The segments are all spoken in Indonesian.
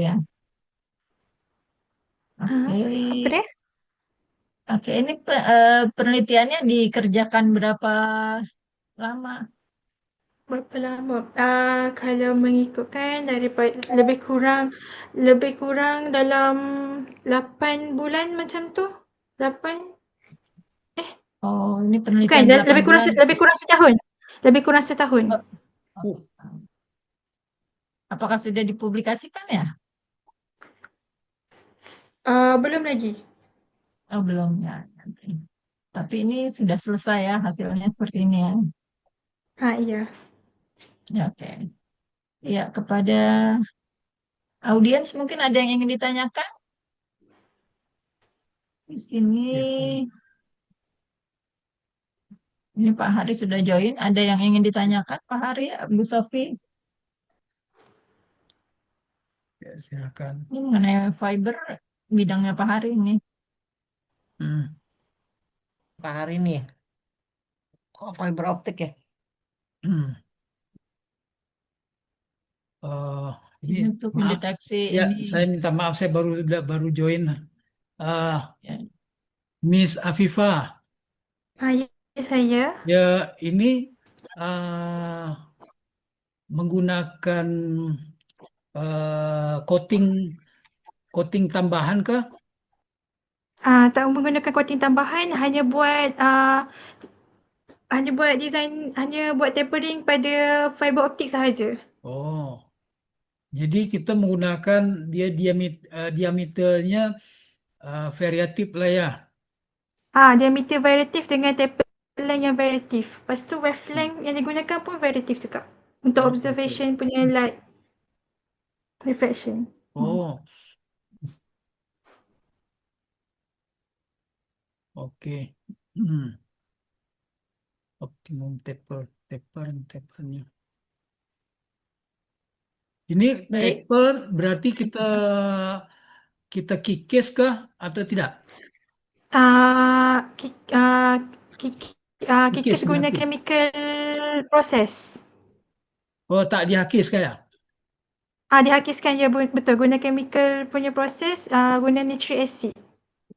ya. Oke, Apa dia? oke. Ini penelitiannya dikerjakan berapa lama? Berapa lama? Kalau mengikutkan daripada lebih kurang dalam 8 bulan macam tu. 8 eh Oh, ini bukan penelitian 8 bulan. lebih kurang setahun. Lebih kurang setahun. Oh, oh, apakah sudah dipublikasikan ya? Belum lagi. Oh, belum ya. Tapi ini sudah selesai ya hasilnya seperti ini ya. Iya. Ya, oke. Ya, kepada audiens mungkin ada yang ingin ditanyakan di sini. Ini Pak Hari sudah join. Ada yang ingin ditanyakan Pak Hari, Bu Sofi? Ya, silakan. Ini mengenai fiber bidangnya Pak Hari ini. Hmm. Pak hari ini, oh, fiber optik ya. Hmm. Oh, ini Ini untuk maaf. mendeteksi Ya, ini. saya minta maaf, saya baru join. Ah, Ya, Miss Afifah, Ya, saya. ya ini ah, menggunakan coating coating tambahan kah? Tak menggunakan coating tambahan, hanya buat tapering pada fiber optik sahaja. Oh, jadi kita menggunakan dia diameternya variatif lah ya. Diameter variatif dengan taper length yang variatif. Lepas tu wavelength yang digunakan pun variatif juga. Untuk Oh, betul. observation punya light reflection. Oh, oke. Hmm. Optimum tapernya. Ini baik, taper berarti kita kita kikis kah atau tidak? Ah, ki- ah, ki- Kikis, Kikis guna dihakis. chemical process. Oh, tak dihakis kayak? Dihakiskan ya betul guna chemical punya proses, guna nitric acid.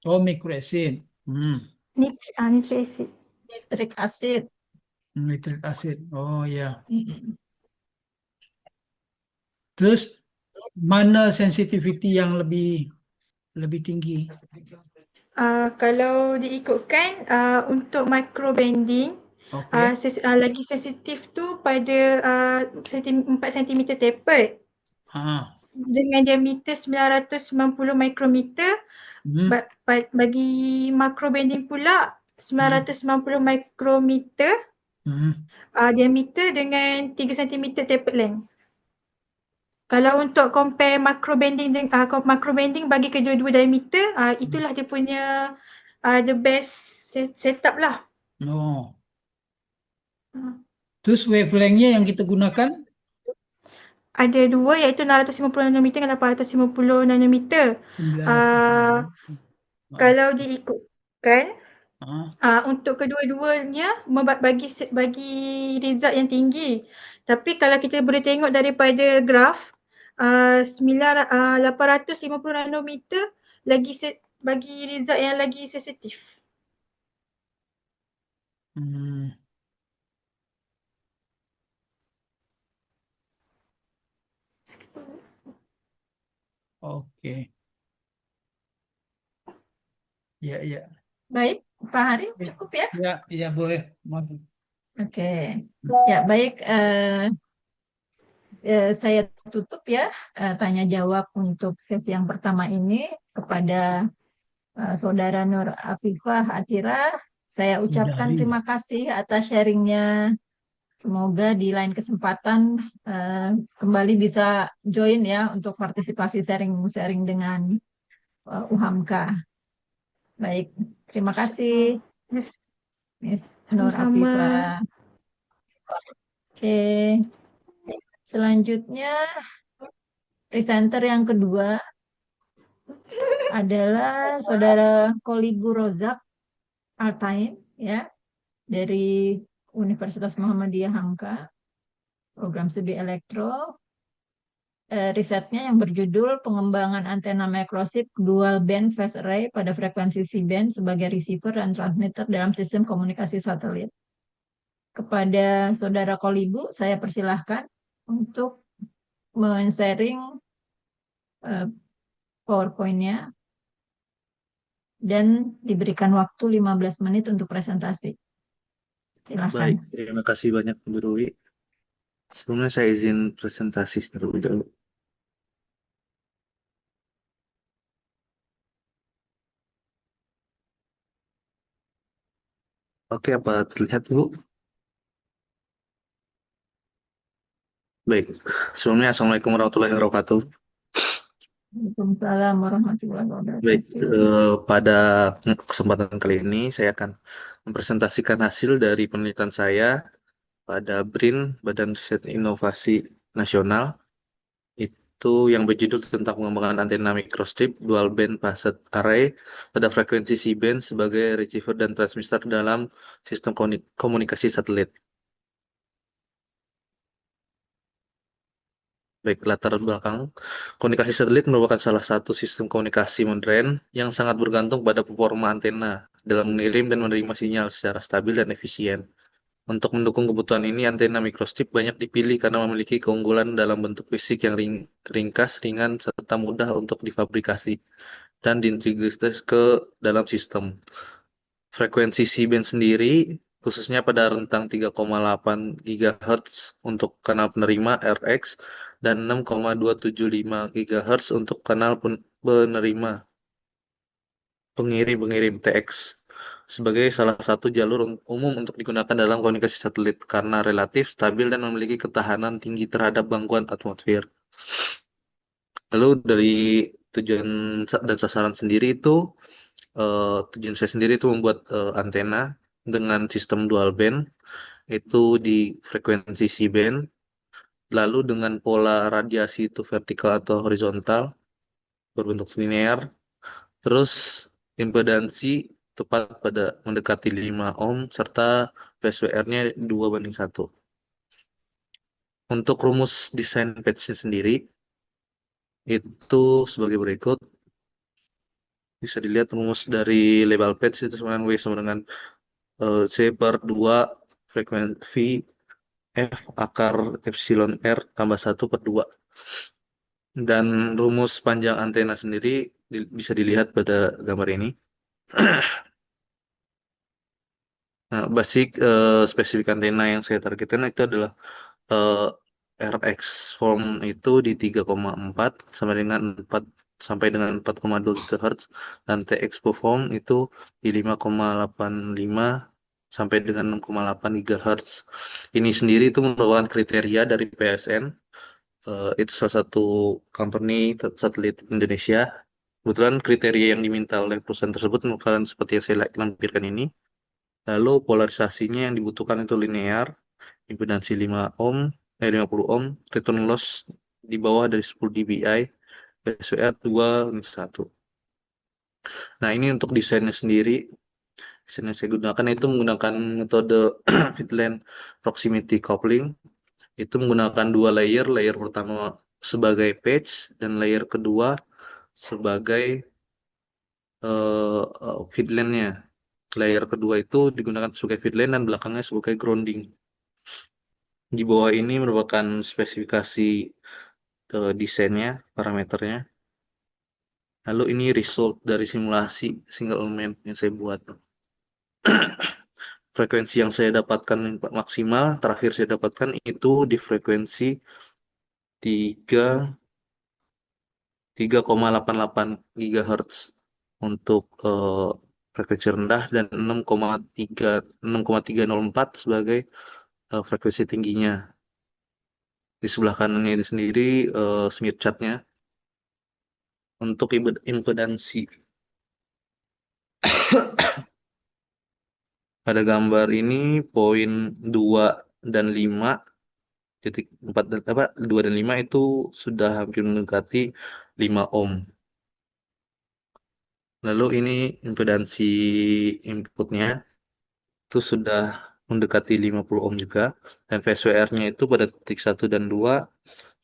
Oh, mikroasid. Hmm. Nitric acid. nitrik asid. Nitric acid. Oh ya. Mm. Terus mana sensitivity yang lebih lebih tinggi? Kalau diikutkan untuk micro bending, Oke. lagi sensitif tu pada 4 cm tapered Ah. dengan diameter 990 mikrometer. Hmm. Bagi macro bending pula Hmm. 990 mikrometer Hmm. diameter dengan 3 cm tapered length. Kalau untuk compare macro bending bagi kedua-dua diameter, itulah dia punya the best setup lah. Oh. Hmm. Terus wavelength-nya yang kita gunakan Ada dua iaitu 650 nanometer dan 850 nanometer. 900. Uh, Kalau diikutkan Ah. untuk kedua-duanya bagi result yang tinggi. Tapi kalau kita boleh tengok daripada graf 850 nanometer bagi result yang lagi sensitif. Hmm. Oke. Ya, ya. Baik, Pak Hari Ya, cukup ya? ya, ya boleh. Maaf. Oke, ya baik. Saya tutup ya tanya jawab untuk sesi yang pertama ini kepada Saudara Nur Afifah Atira. Saya ucapkan Dari. terima kasih atas sharingnya. Semoga di lain kesempatan eh, kembali bisa join ya untuk partisipasi sharing-sharing dengan UHAMKA. Baik, terima kasih, Yes, Miss Nur sama-sama. Afifah. Oke, selanjutnya presenter yang kedua adalah Saudara Kolibu Rozak Altain ya dari Universitas Muhammadiyah Hamka, program studi risetnya yang berjudul Pengembangan Antena Microchip Dual Band Phase Array pada frekuensi C-band sebagai receiver dan transmitter dalam sistem komunikasi satelit. Kepada Saudara Kolibu, saya persilahkan untuk men-sharing PowerPoint-nya dan diberikan waktu 15 menit untuk presentasi. Silahkan. Baik, terima kasih banyak Bu Rui. Sebelumnya saya izin presentasi terlebih dahulu. Oke, apa terlihat Bu? Baik, sebelumnya Assalamualaikum warahmatullahi wabarakatuh. Waalaikumsalam warahmatullahi Baik, wabarakatuh. pada kesempatan kali ini saya akan mempresentasikan hasil dari penelitian saya pada BRIN, Badan Riset Inovasi Nasional, itu yang berjudul tentang pengembangan antena microstrip dual band phased array pada frekuensi C-band sebagai receiver dan transmitter dalam sistem komunikasi satelit. Baik, latar belakang. Komunikasi satelit merupakan salah satu sistem komunikasi modern yang sangat bergantung pada performa antena dalam mengirim dan menerima sinyal secara stabil dan efisien. Untuk mendukung kebutuhan ini, antena microstrip banyak dipilih karena memiliki keunggulan dalam bentuk fisik yang ringkas, ringan, serta mudah untuk difabrikasi dan diintegrasi ke dalam sistem. Frekuensi C-band sendiri, khususnya pada rentang 3,8 GHz untuk kanal penerima RX dan 6,275 GHz untuk kanal penerima pengirim TX sebagai salah satu jalur umum untuk digunakan dalam komunikasi satelit karena relatif stabil dan memiliki ketahanan tinggi terhadap gangguan atmosfer. Lalu dari tujuan dan sasaran sendiri itu, tujuan saya sendiri itu membuat antena dengan sistem dual band itu di frekuensi C-band, lalu dengan pola radiasi itu vertikal atau horizontal berbentuk linear, terus impedansi tepat pada mendekati 5 ohm serta PSWR-nya 2:1. Untuk rumus desain patch-nya sendiri itu sebagai berikut. Bisa dilihat rumus dari label patch itu sama dengan W sama dengan C per 2 frekuensi F akar epsilon R tambah 1 per 2. Dan rumus panjang antena sendiri bisa dilihat pada gambar ini. Nah, basic spesifik antena yang saya targetkan itu adalah RX form itu di 3,4 sampai dengan 4,2 GHz dan TX perform itu di 5,85 sampai dengan 6,8 GHz. Ini sendiri itu merupakan kriteria dari PSN. Itu salah satu company satelit Indonesia. Kebetulan kriteria yang diminta oleh perusahaan tersebut merupakan seperti yang saya lampirkan ini. Lalu polarisasinya yang dibutuhkan itu linear, impedansi 50 ohm, return loss di bawah dari 10 dBi, PSWR 2:1. Nah, ini untuk desainnya sendiri. Desain yang saya gunakan itu menggunakan metode Fitland Proximity Coupling. Itu menggunakan dua layer. Layer pertama sebagai patch dan layer kedua sebagai feedline-nya. Layer kedua itu digunakan sebagai feedline dan belakangnya sebagai grounding. Di bawah ini merupakan spesifikasi desainnya, parameternya. Lalu ini result dari simulasi single element yang saya buat. Frekuensi yang saya dapatkan maksimal, terakhir saya dapatkan itu di frekuensi 3,88 GHz untuk frekuensi rendah dan 6,304 sebagai frekuensi tingginya. Di sebelah kanannya ini sendiri smear chart-nya untuk impedansi. Pada gambar ini poin 2 dan 5 titik 4 dan 2 dan 5 itu sudah hampir mendekati 5 ohm. Lalu ini impedansi inputnya itu sudah mendekati 50 ohm juga, dan VSWR-nya itu pada titik 1 dan 2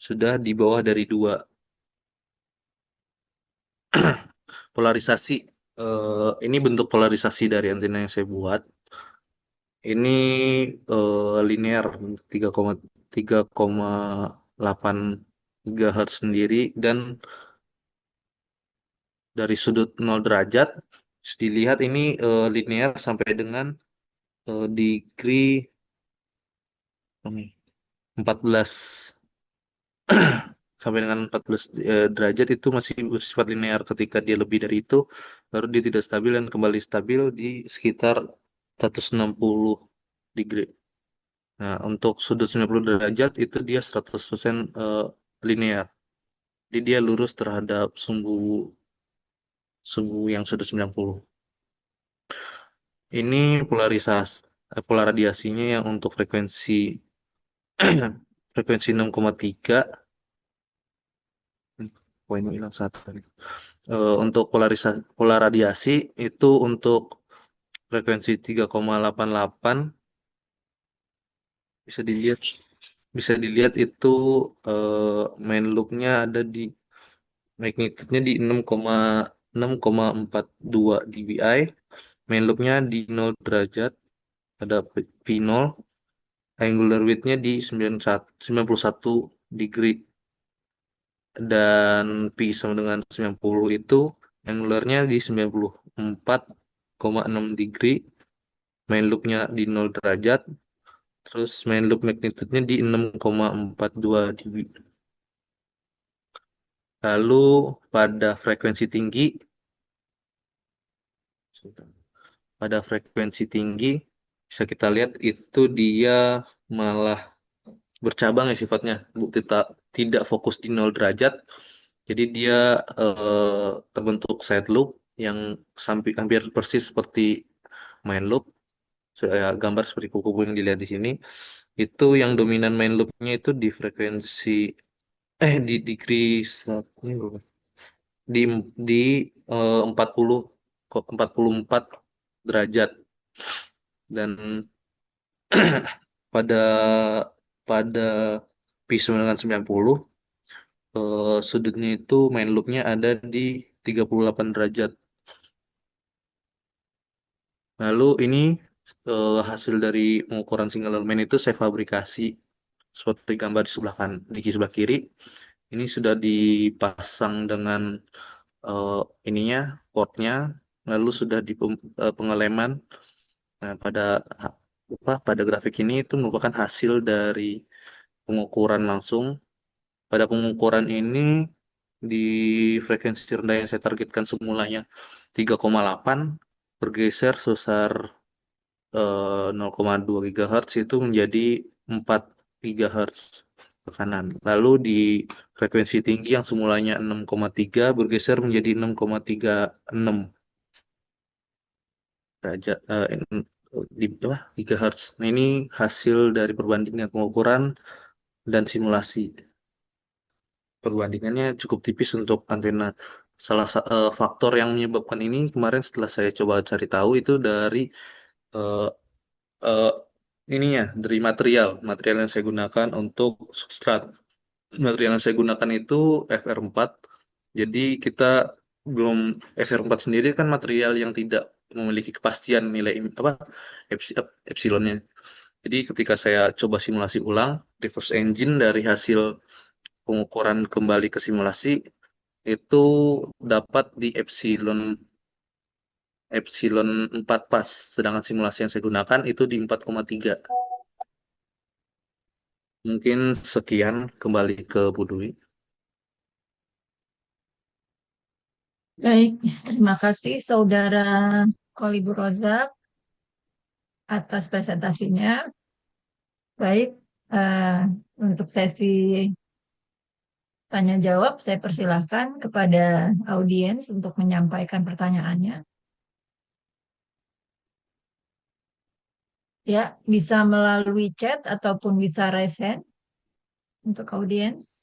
sudah di bawah dari 2. Polarisasi, ini bentuk polarisasi dari antena yang saya buat. Ini linear 3,8 GHz sendiri, dan dari sudut 0 derajat dilihat ini linear sampai dengan degree 14 sampai dengan 14 derajat itu masih bersifat linear. Ketika dia lebih dari itu, baru dia tidak stabil dan kembali stabil di sekitar 160 degree. Nah, untuk sudut 90 derajat itu dia 100% linear. Jadi dia lurus terhadap sumbu yang sudut 90. Ini pola radiasinya yang untuk frekuensi frekuensi 6,3. Poin hilang satu tadi. Untuk pola radiasi itu untuk frekuensi 3,88 bisa dilihat itu main loop-nya ada di magnitude-nya di 6,42 dBi. Main loop-nya di 0 derajat ada P0. Angular width-nya di 91 degree. Dan P sama dengan 90 itu angularnya di 94,6 degree. Main loop-nya di 0 derajat. Terus main loop magnitude-nya di 6,42 dB. Lalu pada frekuensi tinggi bisa kita lihat itu dia malah bercabang ya sifatnya, tidak fokus di 0 derajat. Jadi dia terbentuk side loop yang hampir persis seperti main loop. Gambar seperti kuku yang dilihat di sini. Itu yang dominan main loop-nya itu di frekuensi di degree di 44 derajat. Dan pada P990 sudutnya itu main loop-nya ada di 38 derajat. Lalu ini hasil dari pengukuran single element itu saya fabrikasi seperti gambar di sebelah kiri. Ini sudah dipasang dengan ininya, portnya, lalu sudah di pengeleman. Nah, pada grafik ini itu merupakan hasil dari pengukuran langsung. Pada pengukuran ini di frekuensi rendah yang saya targetkan semulanya 3,8 bergeser sebesar 0,2 GHz itu menjadi 4 GHz ke kanan. Lalu di frekuensi tinggi yang semulanya 6,3 bergeser menjadi 6,36 derajat di GHz. Nah, ini hasil dari perbandingan pengukuran dan simulasi. Perbandingannya cukup tipis untuk antena. Salah faktor yang menyebabkan ini kemarin setelah saya coba cari tahu itu dari dari material yang saya gunakan untuk substrat. Material yang saya gunakan itu FR4. Jadi kita belum FR4 sendiri kan material yang tidak memiliki kepastian nilai epsilonnya. Jadi ketika saya coba simulasi ulang, reverse engine dari hasil pengukuran kembali ke simulasi itu dapat di epsilon 4 pas, sedangkan simulasi yang saya gunakan itu di 4,3. Mungkin sekian, kembali ke Bu Dwi. Baik, terima kasih Saudara Kolibur Rozak atas presentasinya. Baik, untuk sesi tanya jawab saya persilahkan kepada audiens untuk menyampaikan pertanyaannya. Ya, bisa melalui chat ataupun bisa raise hand untuk audiens.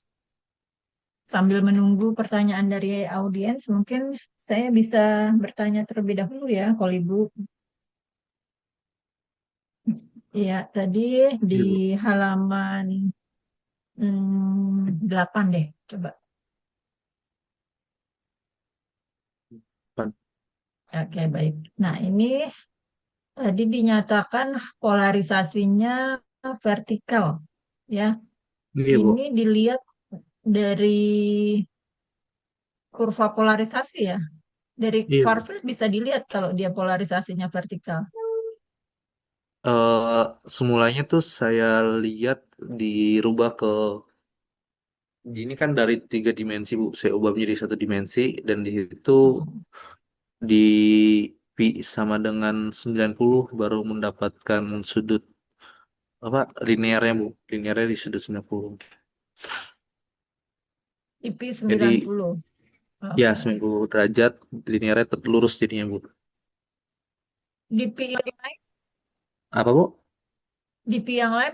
Sambil menunggu pertanyaan dari audiens, mungkin saya bisa bertanya terlebih dahulu ya, Kolibu. Ya, tadi di halaman 8 deh, coba. Oke, baik. Nah, ini tadi dinyatakan polarisasinya vertikal, ya. Iya, Bu. Ini dilihat dari kurva polarisasi ya. Dari Iya, far Bu. field bisa dilihat kalau dia polarisasinya vertikal. Eh, semulanya tuh saya lihat dirubah ke ini kan dari 3 dimensi, Bu. Saya ubah menjadi 1 dimensi dan di situ Hmm. di pi sama dengan 90 baru mendapatkan sudut apa linearnya, Bu. Linearnya di sudut 90. IP Jadi 90. ya Oke. 90 derajat linearnya lurus jadinya, Bu. Di P yang lain, Apa, Bu?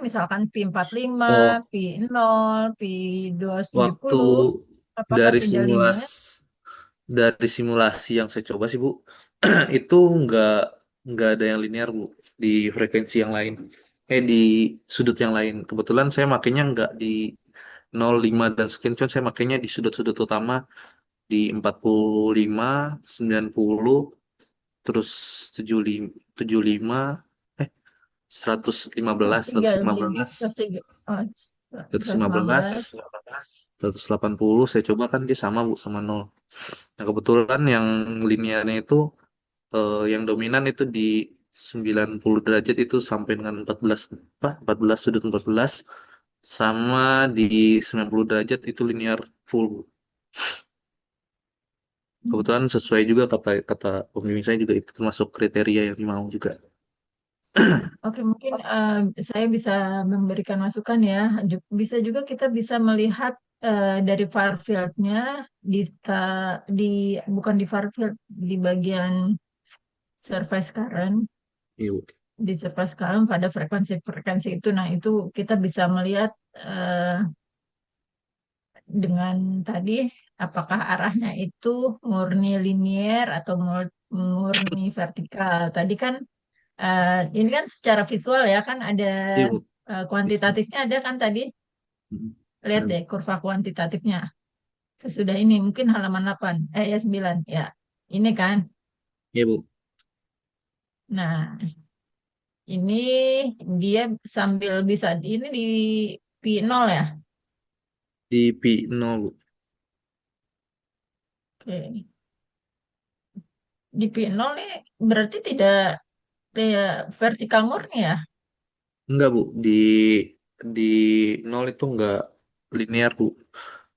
misalkan P45, Oh, P0, waktu P270, apakah dari tidak linear? simulasi yang saya coba sih, Bu, itu nggak ada yang linear, Bu, di frekuensi yang lain. Di sudut yang lain. Kebetulan saya makainya nggak di 0, 5 dan sekian, cuman saya makainya di sudut-sudut utama di 45, 90, terus 75, 75, eh 115, 135, 115, 103, oh, 115, 115. 180 saya coba kan dia sama, Bu, sama 0. Nah, kebetulan yang linearnya itu yang dominan itu di 90 derajat itu sampai dengan 14 apa 14 sudut 14 sama di 90 derajat itu linear full. Kebetulan sesuai juga kata kata pembimbing saya juga itu termasuk kriteria yang dimau juga. Oke, mungkin saya bisa memberikan masukan ya. Bisa juga kita bisa melihat dari far field-nya di, di bukan di far field, di bagian surface current, Iya, Bu. di surface current pada frekuensi-frekuensi itu. Nah, itu kita bisa melihat dengan tadi apakah arahnya itu murni linier atau murni vertikal. Tadi kan ini kan secara visual ya kan ada Iya, Bu. Bisa. kuantitatifnya ada kan tadi. Lihat Nah, Bu. deh kurva kuantitatifnya. Sesudah ini mungkin halaman 8, ya 9 ya. Ini kan. Iya, Bu. Nah, ini dia sambil bisa ini di P0 ya. Di pi 0, Bu. Oke. Di P0 nih berarti tidak vertikal murni ya. Enggak, Bu. Di 0 itu enggak linear, Bu.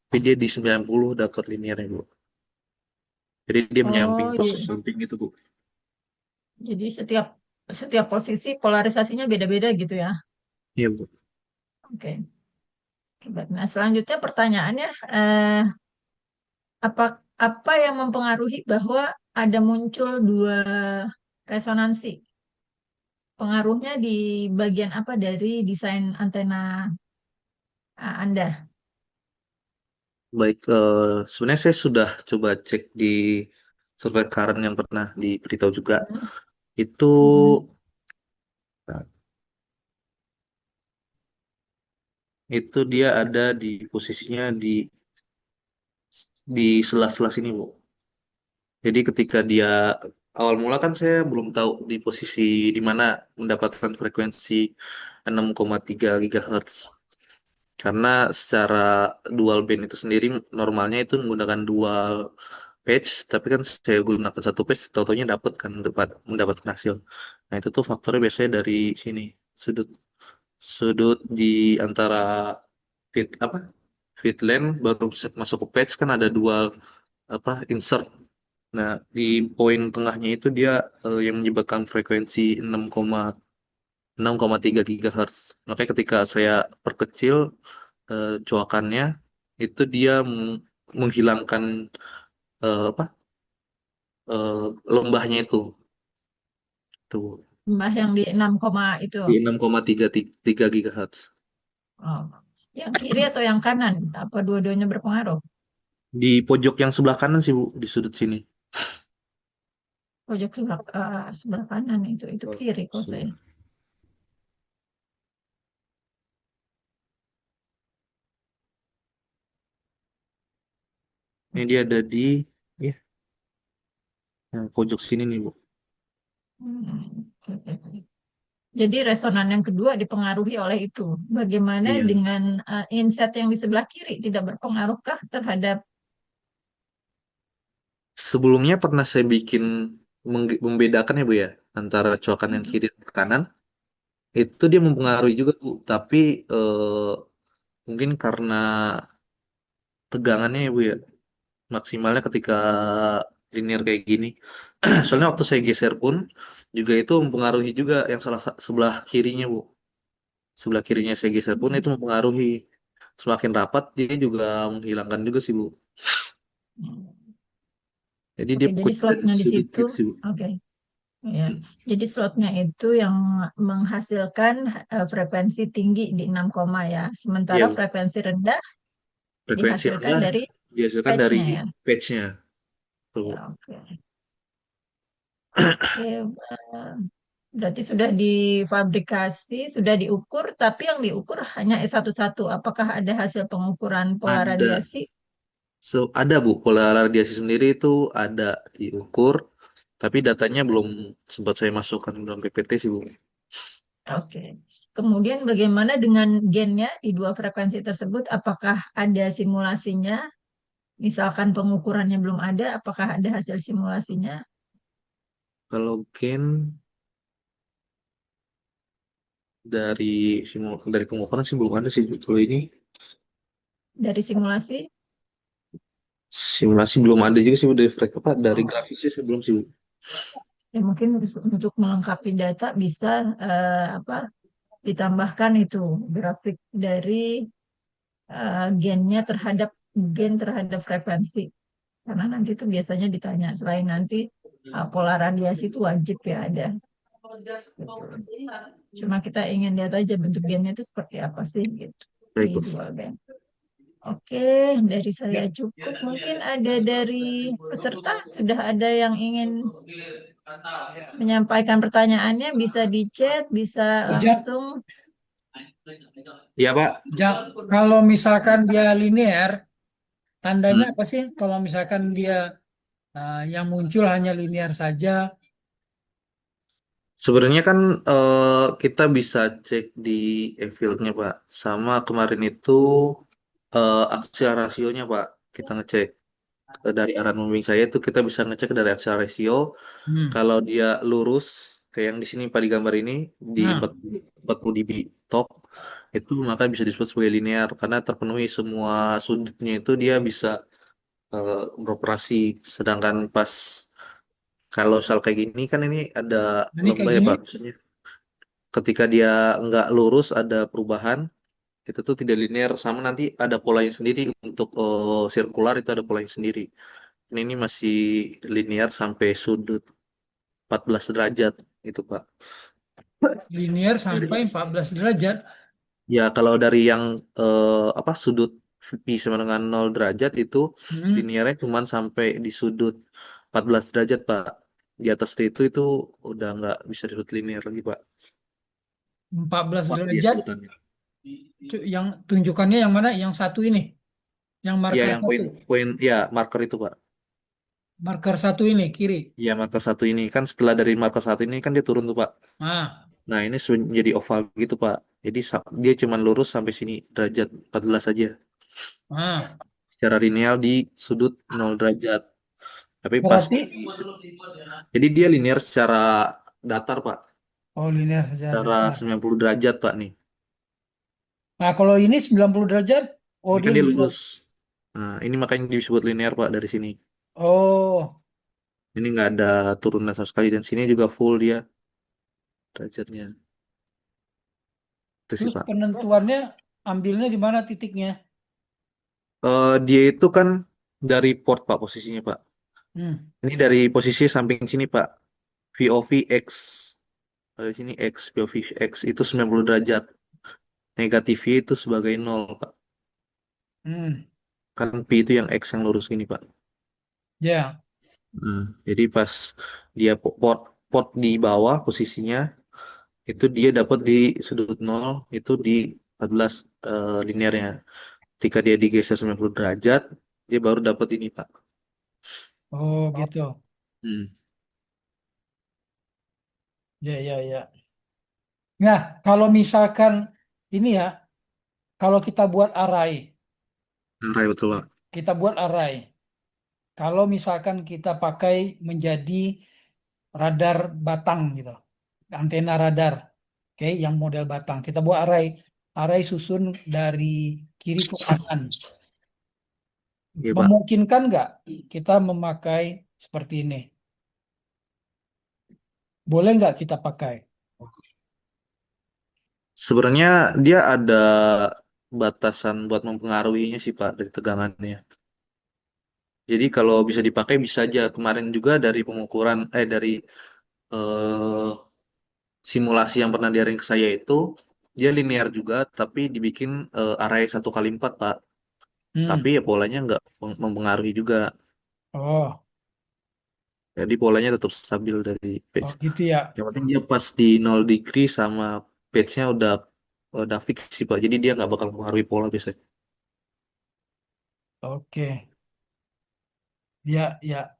Tapi dia di 90 dapat linearnya, Bu. Jadi dia menyamping Oh, posisi samping itu, Bu. jadi setiap setiap posisi polarisasinya beda-beda gitu ya. Iya, Bu. Oke. Oke, baik. Nah, selanjutnya pertanyaannya apa apa yang mempengaruhi bahwa ada muncul dua resonansi? Pengaruhnya di bagian apa dari desain antena Anda? Baik, sebenarnya saya sudah coba cek di survei current yang pernah diberitahu juga. Hmm. Itu Hmm. itu dia ada di posisinya di sela-sela sini, Bu. Jadi ketika dia awal mula kan saya belum tahu di posisi di mana mendapatkan frekuensi 6,3 GHz. Karena secara dual band itu sendiri normalnya itu menggunakan dual patch, tapi kan saya gunakan satu patch, taunya dapat kan mendapatkan hasil. Nah, itu tuh faktornya biasanya dari sini, sudut sudut di antara feed apa feed lane baru bisa masuk ke patch kan ada dual apa insert. Nah, di poin tengahnya itu dia yang menyebabkan frekuensi 6,3 GHz. Makanya ketika saya perkecil coakannya itu dia menghilangkan apa lembahnya itu tuh Mbah yang di 6, itu. di 6,3 GHz Oh. Yang kiri atau yang kanan? Apa dua-duanya berpengaruh? di pojok yang sebelah kanan sih, Bu, di sudut sini. Pojok sebelah kanan itu kiri kok saya. Ini dia ada di ya, yang pojok sini nih, Bu. Hmm. Jadi resonan yang kedua dipengaruhi oleh itu. Bagaimana Iya. dengan inset yang di sebelah kiri, tidak berpengaruhkah terhadap? Sebelumnya pernah saya bikin membedakan ya, Bu ya, antara coakan yang kiri dan kanan. Itu dia mempengaruhi juga, Bu. Tapi mungkin karena tegangannya ya, Bu ya, maksimalnya ketika linear kayak gini. Soalnya waktu saya geser pun juga itu mempengaruhi juga yang sebelah kirinya, Bu. Sebelah kirinya saya geser pun itu mempengaruhi. Semakin rapat dia juga menghilangkan juga sih, Bu. Jadi dia Oke, jadi pokoknya dari slotnya di sudut situ. gitu sih, Bu. Oke, ya. Jadi slotnya itu yang menghasilkan frekuensi tinggi di 6 koma ya. Sementara Iya, Bu. frekuensi rendah Frekuensi dihasilkan rendah dari dihasilkan dari patch-nya ya. patch-nya. Tuh, Bu. Ya, oke. Oke, berarti sudah difabrikasi, sudah diukur, tapi yang diukur hanya S11. Apakah ada hasil pengukuran pola Ada. radiasi? Ada, Bu, pola radiasi sendiri itu ada diukur, tapi datanya belum sempat saya masukkan dalam PPT sih, Bu. Oke. Kemudian bagaimana dengan gennya di dua frekuensi tersebut? Apakah ada simulasinya? Misalkan pengukurannya belum ada, apakah ada hasil simulasinya Kalau gen dari pengukuran sih belum ada sih, Bu. Kalau ini dari simulasi? simulasi belum ada juga sih, Bu, dari apa dari grafisnya sih belum sih, Bu. Ya mungkin untuk melengkapi data bisa apa ditambahkan itu grafik dari gennya terhadap gen terhadap frekuensi. Karena nanti itu biasanya ditanya selain nanti pola radiasi itu wajib ya ada. Cuma kita ingin lihat aja bentuk gennya itu seperti apa sih gitu Baik, di Bu. dua gen. Oke, dari saya cukup. Mungkin ada dari peserta sudah ada yang ingin menyampaikan pertanyaannya, bisa di chat, bisa Jak, langsung. Iya, Pak. kalau misalkan dia linear, tandanya Hmm. apa sih? Kalau misalkan dia yang muncul hanya linear saja. Sebenarnya kan kita bisa cek di e-fieldnya, Pak. Sama kemarin itu akselerosionya, Pak. Kita ngecek. Dari arah membimbing saya itu kita bisa ngecek dari aksial ratio Hmm. kalau dia lurus kayak yang di sini pada gambar ini di Nah, 40 dB top itu maka bisa disebut sebagai linear karena terpenuhi semua sudutnya itu dia bisa beroperasi sedangkan pas kalau soal kayak gini kan ini ada ini kayak lembah ya gini. Pak maksudnya ketika dia nggak lurus ada perubahan itu tuh tidak linear sama nanti ada polanya sendiri untuk sirkular itu ada polanya sendiri. Ini masih linear sampai sudut 14 derajat itu, Pak. Linear sampai 14 derajat. Ya, kalau dari yang apa sudut pi sama dengan 0 derajat itu Hmm. linearnya cuma sampai di sudut 14 derajat, Pak. Di atas itu udah nggak bisa disebut linear lagi, Pak. 14 Pas dia derajat. sebutannya. Yang tunjukannya yang mana? Yang satu ini. Yang Ya, marker yang satu. poin ya marker itu, Pak. Marker satu ini, kiri. Ya, marker satu ini kan setelah dari marker satu ini kan dia turun tuh, Pak. Nah, Nah, ini jadi oval gitu, Pak. Jadi dia cuma lurus sampai sini derajat 14 aja. nah. Secara linear di sudut 0 derajat. Tapi pas Berarti, jadi dia linear secara datar, Pak. oh linear saja Secara datar. 90 derajat, Pak nih. Nah, kalau ini 90 derajat, oh Ini dia kan dia linear. lurus. Nah, ini makanya disebut linear, Pak, dari sini. Oh, Ini nggak ada turunan sama sekali dan sini juga full dia derajatnya. Itu sih, terus Pak. penentuannya ambilnya di mana titiknya? Dia itu kan dari port, Pak, posisinya, Pak. Hmm. Ini dari posisi samping sini, Pak. VOV X. Dari sini X, POV X itu 90 derajat. Negatifnya itu sebagai 0, Pak. Hmm. Kan P itu yang X yang lurus gini, Pak. Ya. Nah, jadi pas dia port port di bawah posisinya itu dia dapat di sudut 0 itu di 14 linearnya. Ketika dia digeser 90 derajat dia baru dapat ini Pak. Oh, gitu. Hmm. Ya, ya, ya. Nah, kalau misalkan ini ya, kalau kita buat array, Array betul Pak. kita buat array. Kalau misalkan kita pakai menjadi radar batang gitu, antena radar, oke, yang model batang. Kita buat array, array susun dari kiri ke kanan. Iya Pak. Memungkinkan nggak kita memakai seperti ini? Boleh nggak kita pakai? Sebenarnya dia ada batasan buat mempengaruhinya sih Pak dari tegangannya. Jadi kalau bisa dipakai bisa aja. Kemarin juga dari pengukuran dari eh, simulasi yang pernah diaring ke saya itu dia linear juga tapi dibikin array 1 kali 4 Pak. Tapi Hmm. ya polanya nggak mempengaruhi juga. Oh, Jadi polanya tetap stabil dari oh page. gitu ya. Yang penting dia pas di 0 degree sama page-nya udah fix sih Pak. Jadi dia nggak bakal mempengaruhi pola biasanya. Oke. Ya, ya,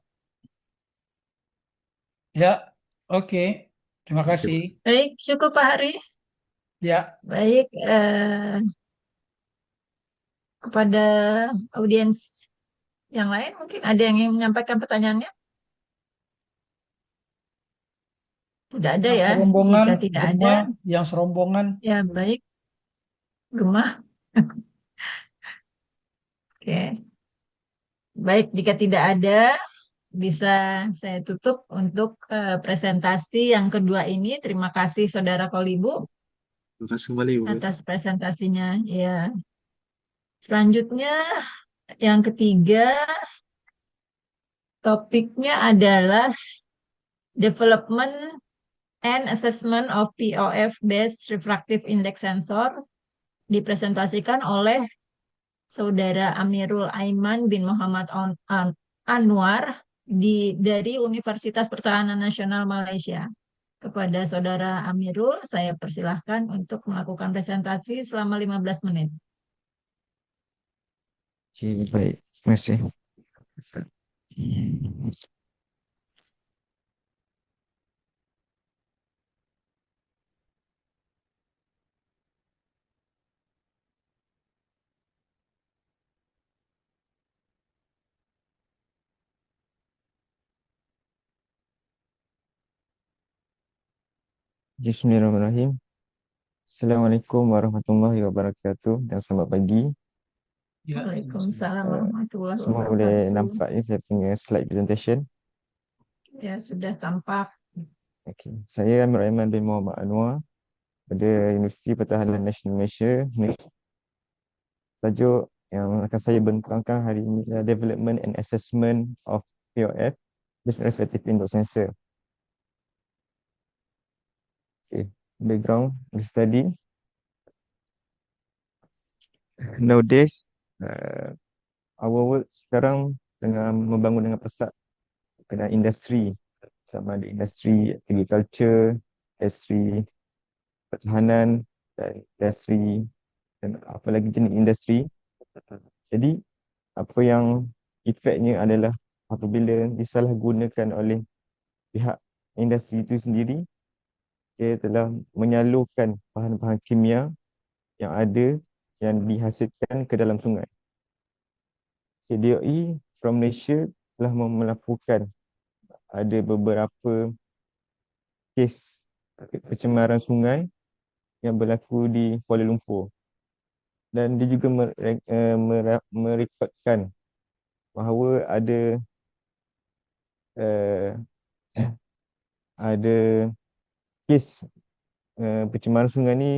ya. Oke. Terima Oke, kasih. Pak. Baik, cukup Pak Hari. Ya, Baik, kepada audiens yang lain mungkin ada yang ingin menyampaikan pertanyaannya? Tidak ada yang ya. serombongan, Jika tidak ada, Gemma, yang serombongan. ya baik, Gemah. Oke. Baik, jika tidak ada, bisa saya tutup untuk presentasi yang kedua ini. Terima kasih Saudara Kolibu Terima kasih kembali Bu. atas presentasinya. Ya, selanjutnya yang ketiga, topiknya adalah Development and Assessment of POF-based Refractive Index Sensor, dipresentasikan oleh Saudara Amirul Aiman bin Muhammad Anwar dari Universitas Pertahanan Nasional Malaysia. Kepada Saudara Amirul, saya persilahkan untuk melakukan presentasi selama 15 menit. Oke, baik. Terima kasih. Bismillahirrahmanirrahim. Assalamualaikum warahmatullahi wabarakatuh dan selamat pagi. Ya, Waalaikumsalam Uh, warahmatullahi Semua boleh wabarakatuh. nampak ni saya punya slide presentation. Ya, sudah tampak. Okay. Saya Amir Aiman bin Muhammad Anwar pada Universiti Pertahanan Nasional Malaysia. Tajuk yang akan saya bentangkan hari ini adalah Development and Assessment of POF, Business Reflective Index Sensor. Okay. Background of study. Nowadays, our world sekarang tengah membangun dengan pesat kena industri, sama ada industri agriculture, industri pertahanan dan industri dan apa lagi jenis industri. Jadi apa yang efeknya adalah apabila disalahgunakan oleh pihak industri itu sendiri, dia telah menyalurkan bahan-bahan kimia yang ada yang dihasilkan ke dalam sungai. CDOE from Malaysia telah melakukan ada beberapa kes pencemaran sungai yang berlaku di Kuala Lumpur, dan dia juga merekodkan bahawa uh, ada kes pencemaran sungai ni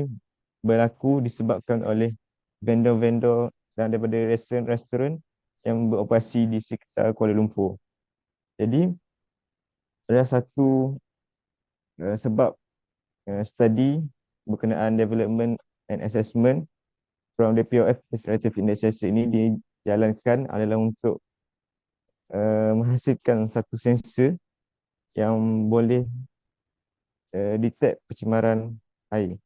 berlaku disebabkan oleh vendor-vendor dan daripada restoran-restoran yang beroperasi di sekitar Kuala Lumpur. Jadi ada satu sebab study berkenaan development and assessment from the POF Restorative Index ini dijalankan adalah untuk menghasilkan satu sensor yang boleh detect pencemaran air.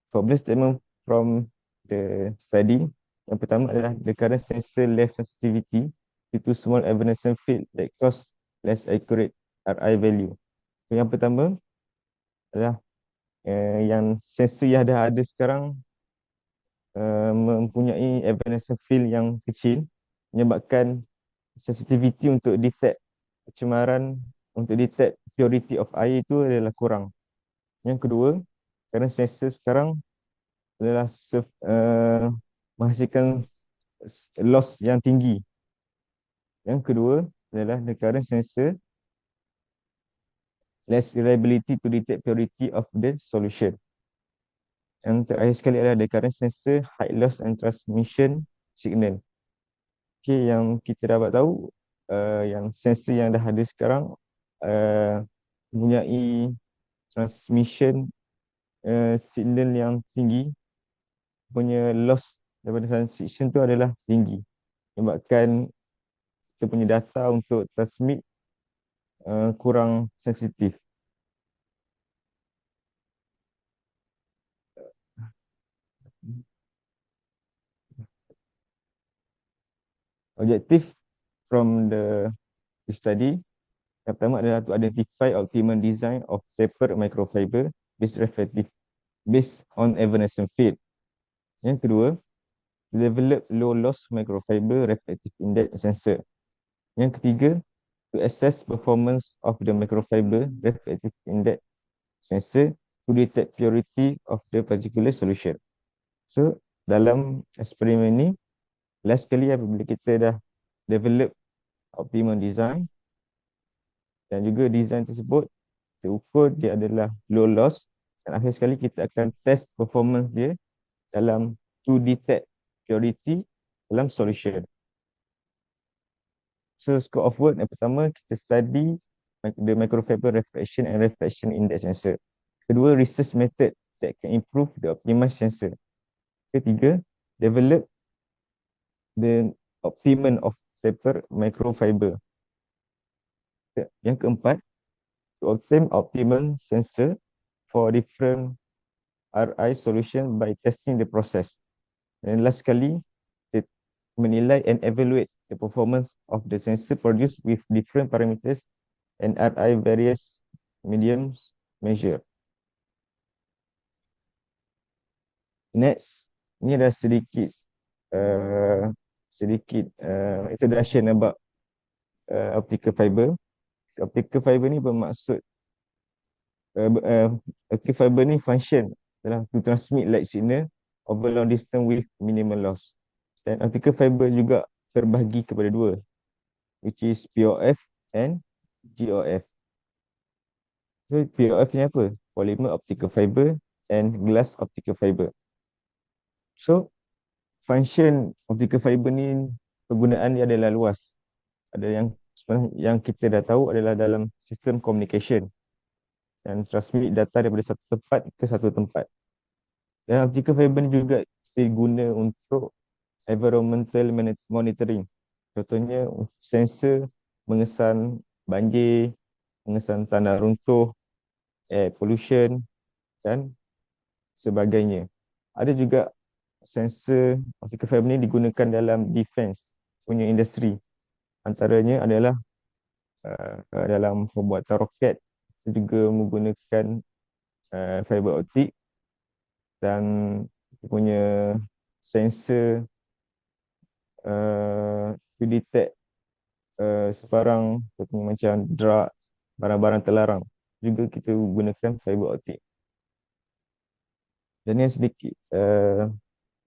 Problem statement from the study Yang pertama adalah the current sensor less sensitivity due to small evanescent field that cause less accurate RI value. So, yang pertama adalah yang sensor yang dah ada sekarang mempunyai evanescent field yang kecil, menyebabkan sensitivity untuk detect pencemaran, untuk detect purity of air itu adalah kurang. Yang kedua, kerana sensor sekarang adalah menghasilkan loss yang tinggi. Yang kedua adalah the current sensor less reliability to detect purity of the solution. Yang terakhir sekali adalah the current sensor high loss and transmission signal. Okay, yang kita dapat tahu yang sensor yang dah ada sekarang mempunyai transmission signal yang tinggi, punya loss daripada transmission tu adalah tinggi, menyebabkan kita punya data untuk transmit kurang sensitif. Objective from the study yang pertama adalah to identify optimum design of tapered microfiber based reflective based on evanescent field. Yang kedua, develop low loss microfiber reflective index sensor. Yang ketiga, to assess performance of the microfiber reflective index sensor to detect purity of the particular solution. So, dalam eksperimen ni, last kali apabila kita dah develop optimum design dan juga design tersebut terukur dia adalah low loss, dan akhir sekali kita akan test performance dia dalam to detect purity dalam solution. So scope of work yang pertama, kita study the microfiber reflection and reflection index sensor. Kedua, research method that can improve the optimized sensor. Ketiga, develop the optimum of tapered microfiber. Yang keempat, to obtain optimum sensor for different RI solution by testing the process. Dan last sekali, menilai and evaluate the performance of the sensor produced with different parameters and RI various mediums measure. Next, ini adalah sedikit introduction about optical fiber. Optical fiber ni bermaksud optical fiber ni function adalah to transmit light signal over long distance with minimal loss. Dan optical fiber juga terbahagi kepada dua, which is POF and GOF. So POF ni apa? Polymer optical fiber and glass optical fiber. So function optical fiber ni, penggunaan dia adalah luas. Ada yang kita dah tahu adalah dalam sistem communication dan transmit data daripada satu tempat ke satu tempat. Dan optical fiber ni juga diguna untuk environmental monitoring. Contohnya sensor mengesan banjir, mengesan tanah runtuh, air pollution dan sebagainya. Ada juga sensor optical fiber ni digunakan dalam defense punya industri. Antaranya adalah dalam pembuatan roket, juga menggunakan fiber optik, dan punya sensor to detect sebarang macam drugs, barang-barang terlarang, juga kita gunakan fiber optik. Dan yang sedikit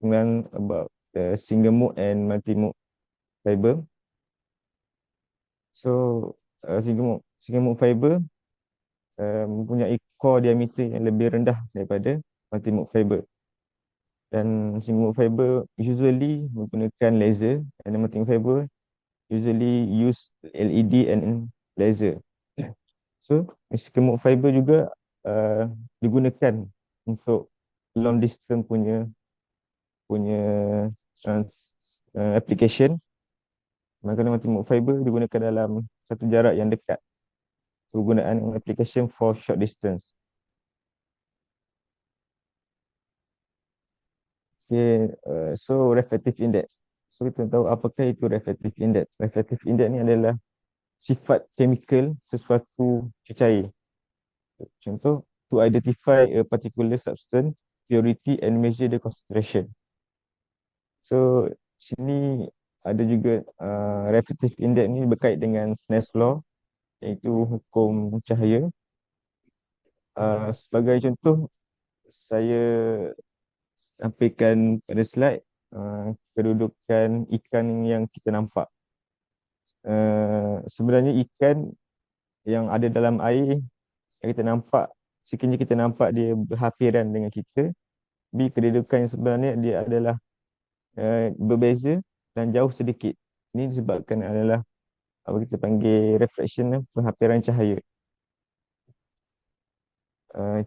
dengan about single mode and multi mode fiber. So single mode fiber mempunyai core diameter yang lebih rendah daripada multi mode fiber. Dan single mode fiber usually menggunakan laser, and multi mode fiber usually use LED and laser. So single mode fiber juga digunakan untuk long distance punya application. Maka multi mode fiber digunakan dalam satu jarak yang dekat. Penggunaan application for short distance. Okay, so refractive index. So kita tahu apakah itu refractive index. Refractive index ni adalah sifat chemical sesuatu cecair. Contoh, to identify a particular substance, purity and measure the concentration. So sini ada juga refractive index ni berkait dengan Snell's law, iaitu hukum cahaya. Sebagai contoh, saya sampaikan pada slide kedudukan ikan yang kita nampak. Sebenarnya ikan yang ada dalam air yang kita nampak, sekiranya kita nampak dia berhampiran dengan kita, tapi kedudukan yang sebenarnya dia adalah berbeza dan jauh sedikit. Ini disebabkan adalah apa kita panggil reflection, penghampiran cahaya.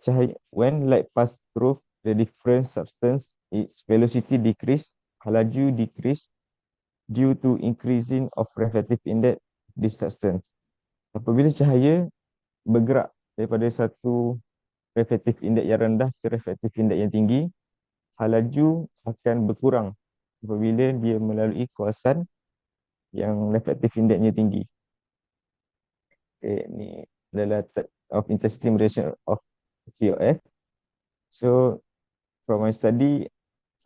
Cahaya, when light pass through the different substance, its velocity decrease, laju decrease due to increasing of refractive index this substance. Apabila cahaya bergerak daripada satu refractive index yang rendah ke refractive index yang tinggi, laju akan berkurang apabila dia melalui kawasan yang refractive indexnya tinggi. Okay, ni adalah type of intensity relation of COF. So from my study,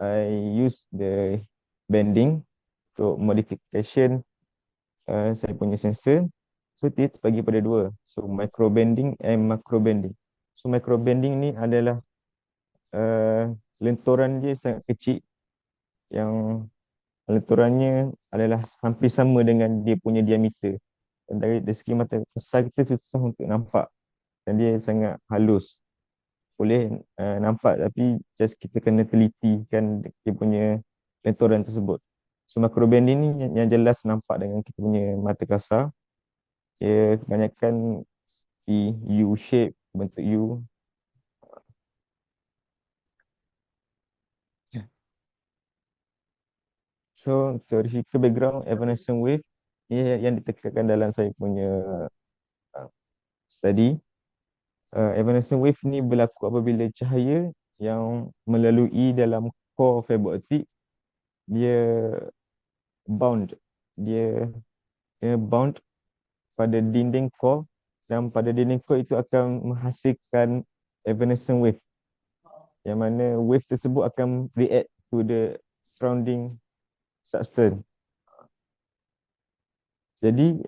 I use the bending untuk modification saya punya sensor. So dia terbagi pada dua. So micro bending and macro bending. So micro bending ni adalah lenturan dia sangat kecil, yang lenturannya adalah hampir sama dengan dia punya diameter. Dan dari segi mata kasar kita susah untuk nampak, dan dia sangat halus. Boleh nampak, tapi just kita kena teliti kan dia punya lenturan tersebut. So macro bending ni yang jelas nampak dengan kita punya mata kasar. Dia kebanyakan di U shape, bentuk U. So theoretical background evanescent wave ni yang ditekankan dalam saya punya study. Evanescent wave ni berlaku apabila cahaya yang melalui dalam core fiber optic dia bound pada dinding core, dan pada dinding core itu akan menghasilkan evanescent wave, yang mana wave tersebut akan react to the surrounding substance. Jadi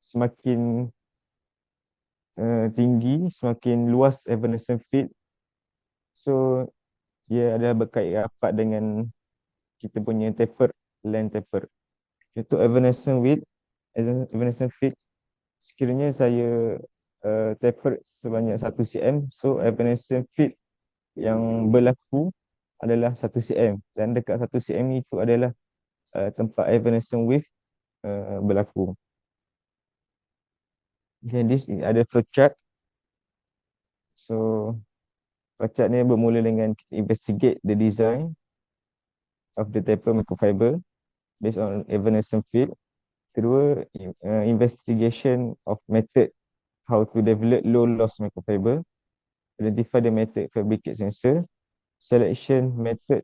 semakin tinggi, semakin luas evanescent field. So dia adalah berkait rapat dengan kita punya taper, length taper. Untuk evanescent field, sekiranya saya taper sebanyak 1 cm, so evanescent field yang berlaku adalah 1 cm, dan dekat 1 cm itu adalah tempat evanescent wave berlaku. Okay, this ada flowchart. So flowchart ni bermula dengan kita investigate the design of the taper microfiber based on evanescent field. Kedua, investigation of method how to develop low loss microfiber. Identify the method fabricate sensor. Selection method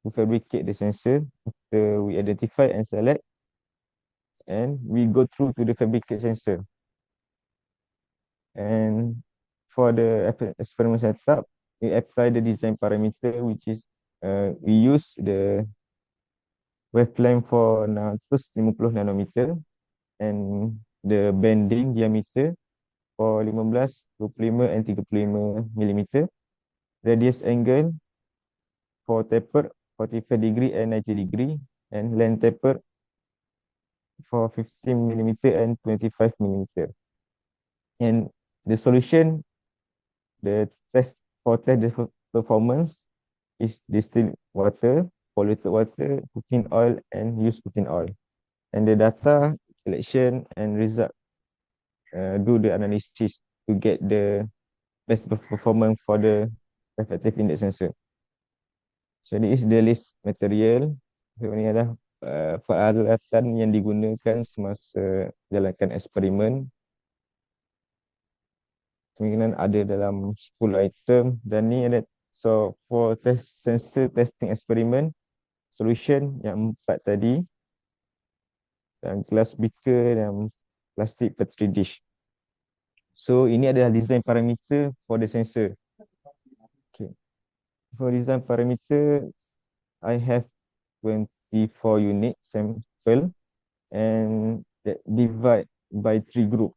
to fabricate the sensor. After we identify and select, and we go through to the fabricate sensor. And for the experiment setup, we apply the design parameter, which is we use the wavelength for 150 nanometer and the bending diameter for 15, 25 and 35 mm. Radius angle for taper 45 degree and 90 degree, and length taper for 15 mm and 25 mm. And the solution, the test performance is distilled water, polluted water, cooking oil, and used cooking oil. And the data collection and result, do the analysis to get the best performance for the refractive index sensor. So this is the list material. So ini adalah peralatan yang digunakan semasa jalankan eksperimen. Kemungkinan ada dalam 10 item, dan ni ada So for sensor testing experiment, solution yang 4 tadi, dan glass beaker dan plastic petri dish. So ini adalah design parameter for the sensor. Okay. For design parameter, I have 24 unit sample and that divide by 3 group.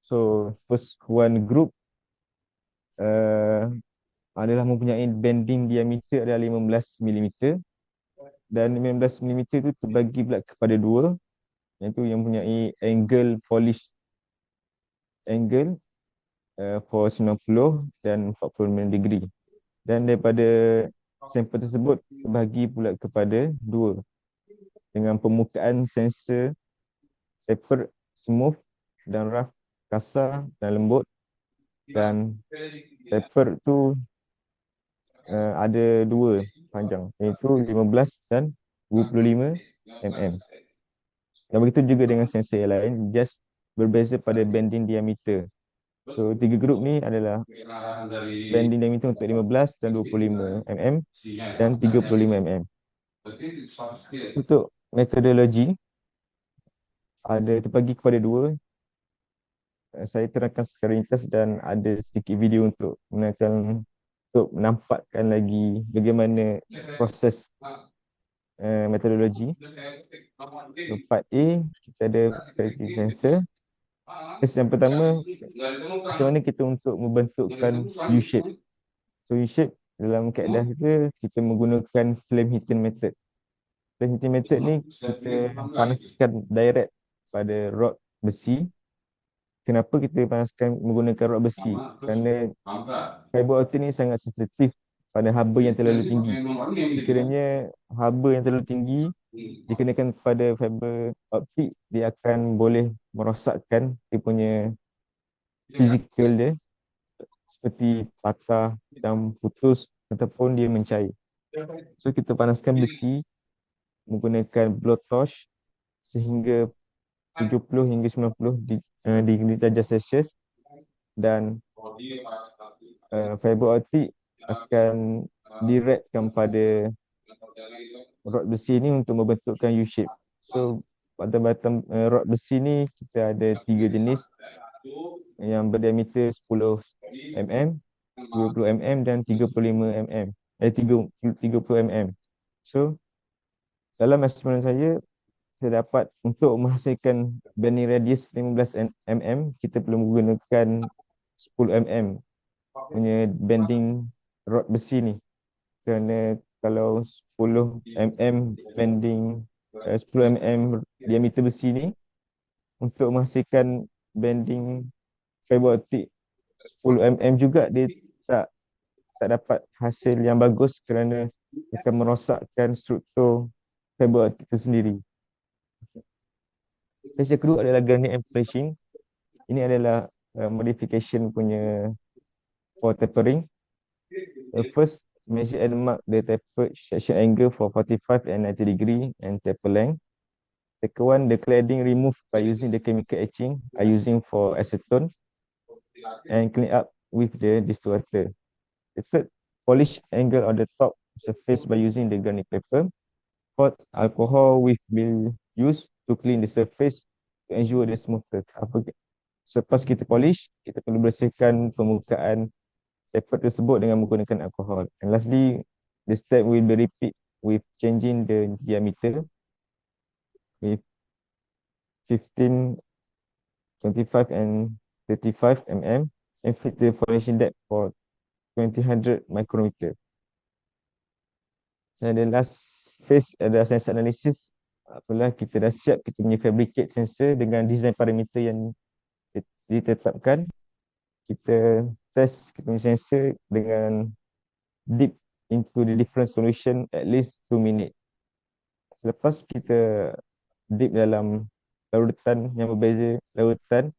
So first one group adalah mempunyai bending diameter adalah 15 mm dan 15 mm itu terbagi pula kepada dua, iaitu yang mempunyai angle polish angle for 90 dan 45 degree. Dan daripada sampel tersebut terbagi pula kepada dua dengan permukaan sensor tapered, smooth dan rough, kasar dan lembut. Dan tapered tu ada dua panjang, iaitu 15 dan 25 mm. Dan begitu juga dengan sensor yang lain, just berbeza pada bending diameter. So 3 grup ni adalah bending diameter untuk 15 dan 25 mm dan 35 mm. Untuk metodologi ada terbagi kepada dua. Saya terangkan secara ringkas dan ada sedikit video untuk menampakkan lagi bagaimana proses metodologi. Part A, kita ada quality sensor. Yang pertama, macam mana kita untuk membentukkan U-shape. So U-shape dalam kaedah kita menggunakan flame heating method. Flame heating method ni kita panaskan direct pada rod besi. Kenapa kita panaskan menggunakan rod besi? Kerana fiber optik ni sangat sensitif pada haba yang terlalu tinggi. Sekiranya haba yang terlalu tinggi dikenakan pada fiber optik, dia akan boleh merosakkan dia punya fizikal dia, seperti patah dan putus ataupun dia mencair. So kita panaskan besi menggunakan blowtorch sehingga 70 hingga 90 degree darjah Celsius, dan fiber optik akan direktkan pada rod besi ni untuk membentukkan U-shape. So pada batang rod besi ni kita ada 3 jenis yang berdiameter 10 mm, 20 mm dan 35 mm. 30 mm. So dalam eksperimen saya dapat untuk menghasilkan bending radius 15 mm, kita perlu menggunakan 10 mm punya bending rod besi ni. Kerana kalau 10 mm bending 10 mm diameter besi ni, untuk menghasilkan bending fiber optik 10 mm juga, dia tak dapat hasil yang bagus kerana akan merosakkan struktur fiber optik itu sendiri. Kes yang kedua adalah granite and polishing. Ini adalah modification punya for tapering. First, measure and mark the tapered section angle for 45 and 90 degree and taper length. Second one, the cladding removed by using the chemical etching are using for acetone and clean up with the distilled water. The third, polish angle on the top surface by using the granite paper. Fourth, alcohol will be used to clean the surface to ensure the smoother. Selepas kita polish, kita perlu bersihkan permukaan paper tersebut dengan menggunakan alkohol. And lastly, the step will be repeat with changing the diameter with 15, 25 and 35 mm and fit the foundation depth for 200 micrometer. And the last phase adalah sensor analysis. Apabila kita dah siap kita punya fabricate sensor dengan design parameter yang ditetapkan, kita test kita punya sensor dengan dip into the different solution at least 2 minutes. Selepas kita dip dalam larutan yang berbeza, larutan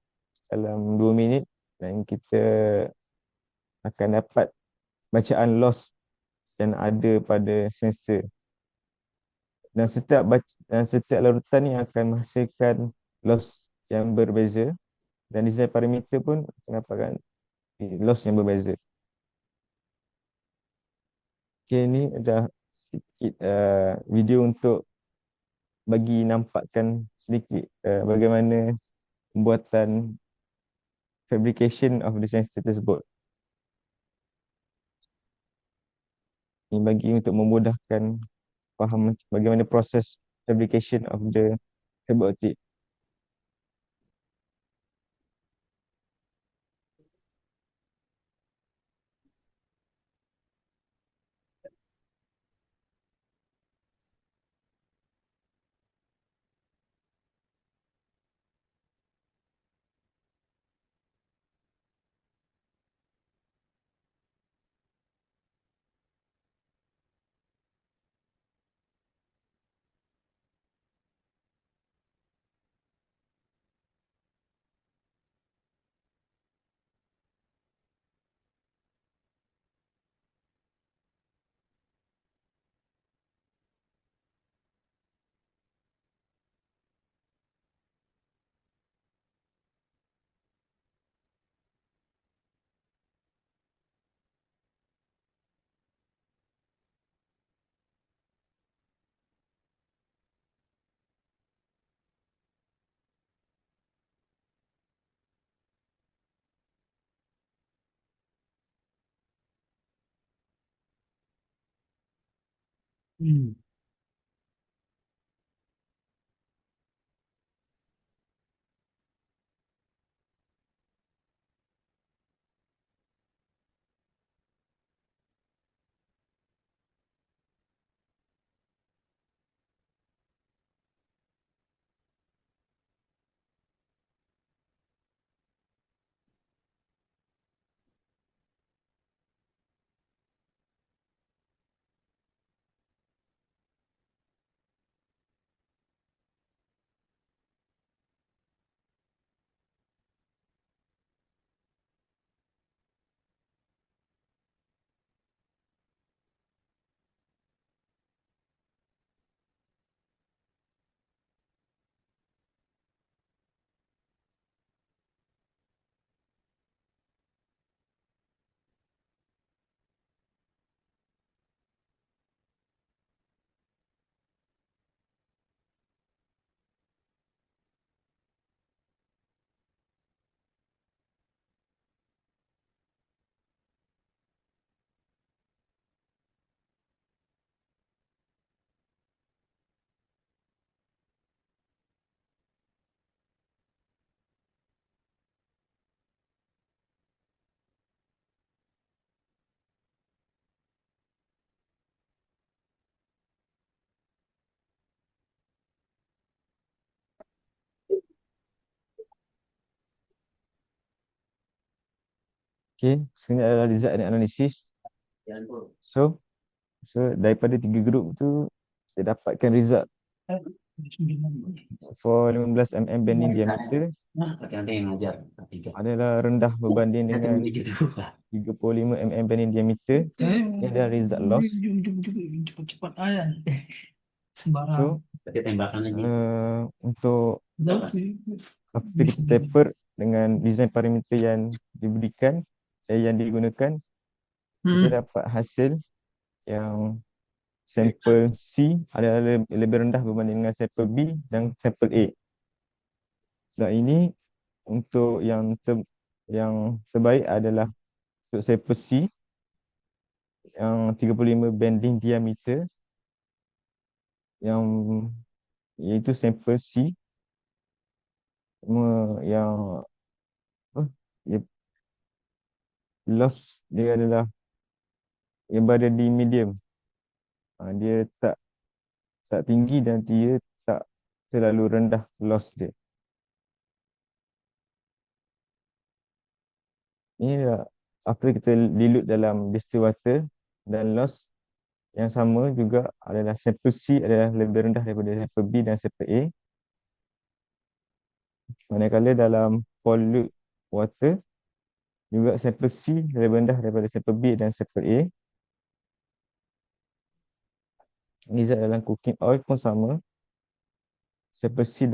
dalam 2 minit, dan kita akan dapat bacaan loss yang ada pada sensor. Dan setiap larutan ni akan menghasilkan loss yang berbeza, dan design parameter pun akan dapatkan loss yang berbeza. Okay, ni dah sedikit video untuk bagi nampakkan sedikit bagaimana pembuatan fabrication of the science status board. Ini bagi untuk memudahkan faham bagaimana proses fabrication of the fiber optic. Hmm. Okay, sebenarnya adalah result and analysis. So, daripada 3 grup tu, saya dapatkan result for 15 mm bending diameter adalah rendah berbanding dengan 35 mm bending diameter. Ini adalah result loss. Cepat aja. Sembarang. So, untuk apabila kita taper dengan design parameter yang diberikan, yang digunakan, kita dapat hasil yang sampel C adalah lebih rendah berbanding dengan sampel B dan sampel A. Dan ini untuk yang terbaik adalah untuk sampel C yang 35 bending diameter, yang iaitu sampel C yang dia, loss dia adalah yang berada di medium. Dia tak tinggi dan dia tak terlalu rendah loss dia. Ini adalah apa kita dilute dalam distilled water, dan loss yang sama juga adalah sampel C adalah lebih rendah daripada sampel B dan sampel A. Manakala dalam pollute water juga sampel C lebih rendah daripada sampel B dan sampel A. Result dalam cooking oil pun sama. Sampel C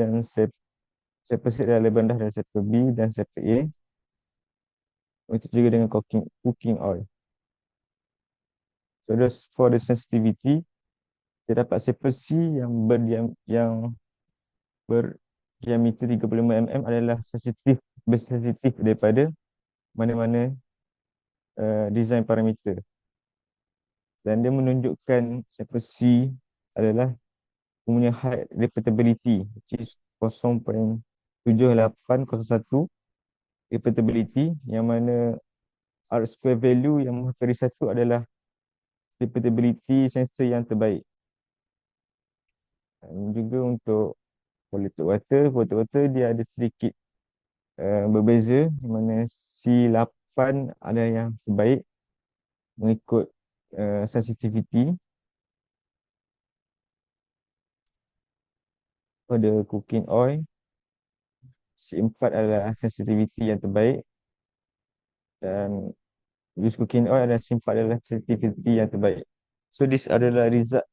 sampel C adalah lebih rendah dari sampel B dan sampel A. Itu juga dengan cooking oil. So for the sensitivity, kita dapat sampel C berdiameter 35 mm adalah bersensitif daripada mana-mana design parameter. Dan dia menunjukkan sampel C adalah punya high repeatability, which is 0.7801 repeatability, yang mana R square value yang menghafiri 1 adalah repeatability sensor yang terbaik. Dan juga untuk polluted water dia ada sedikit berbeza, di mana C8 ada yang terbaik mengikut sensitivity. Pada cooking oil, C4 adalah sensitivity yang terbaik, dan use cooking oil adalah C4 adalah sensitivity yang terbaik. So this adalah result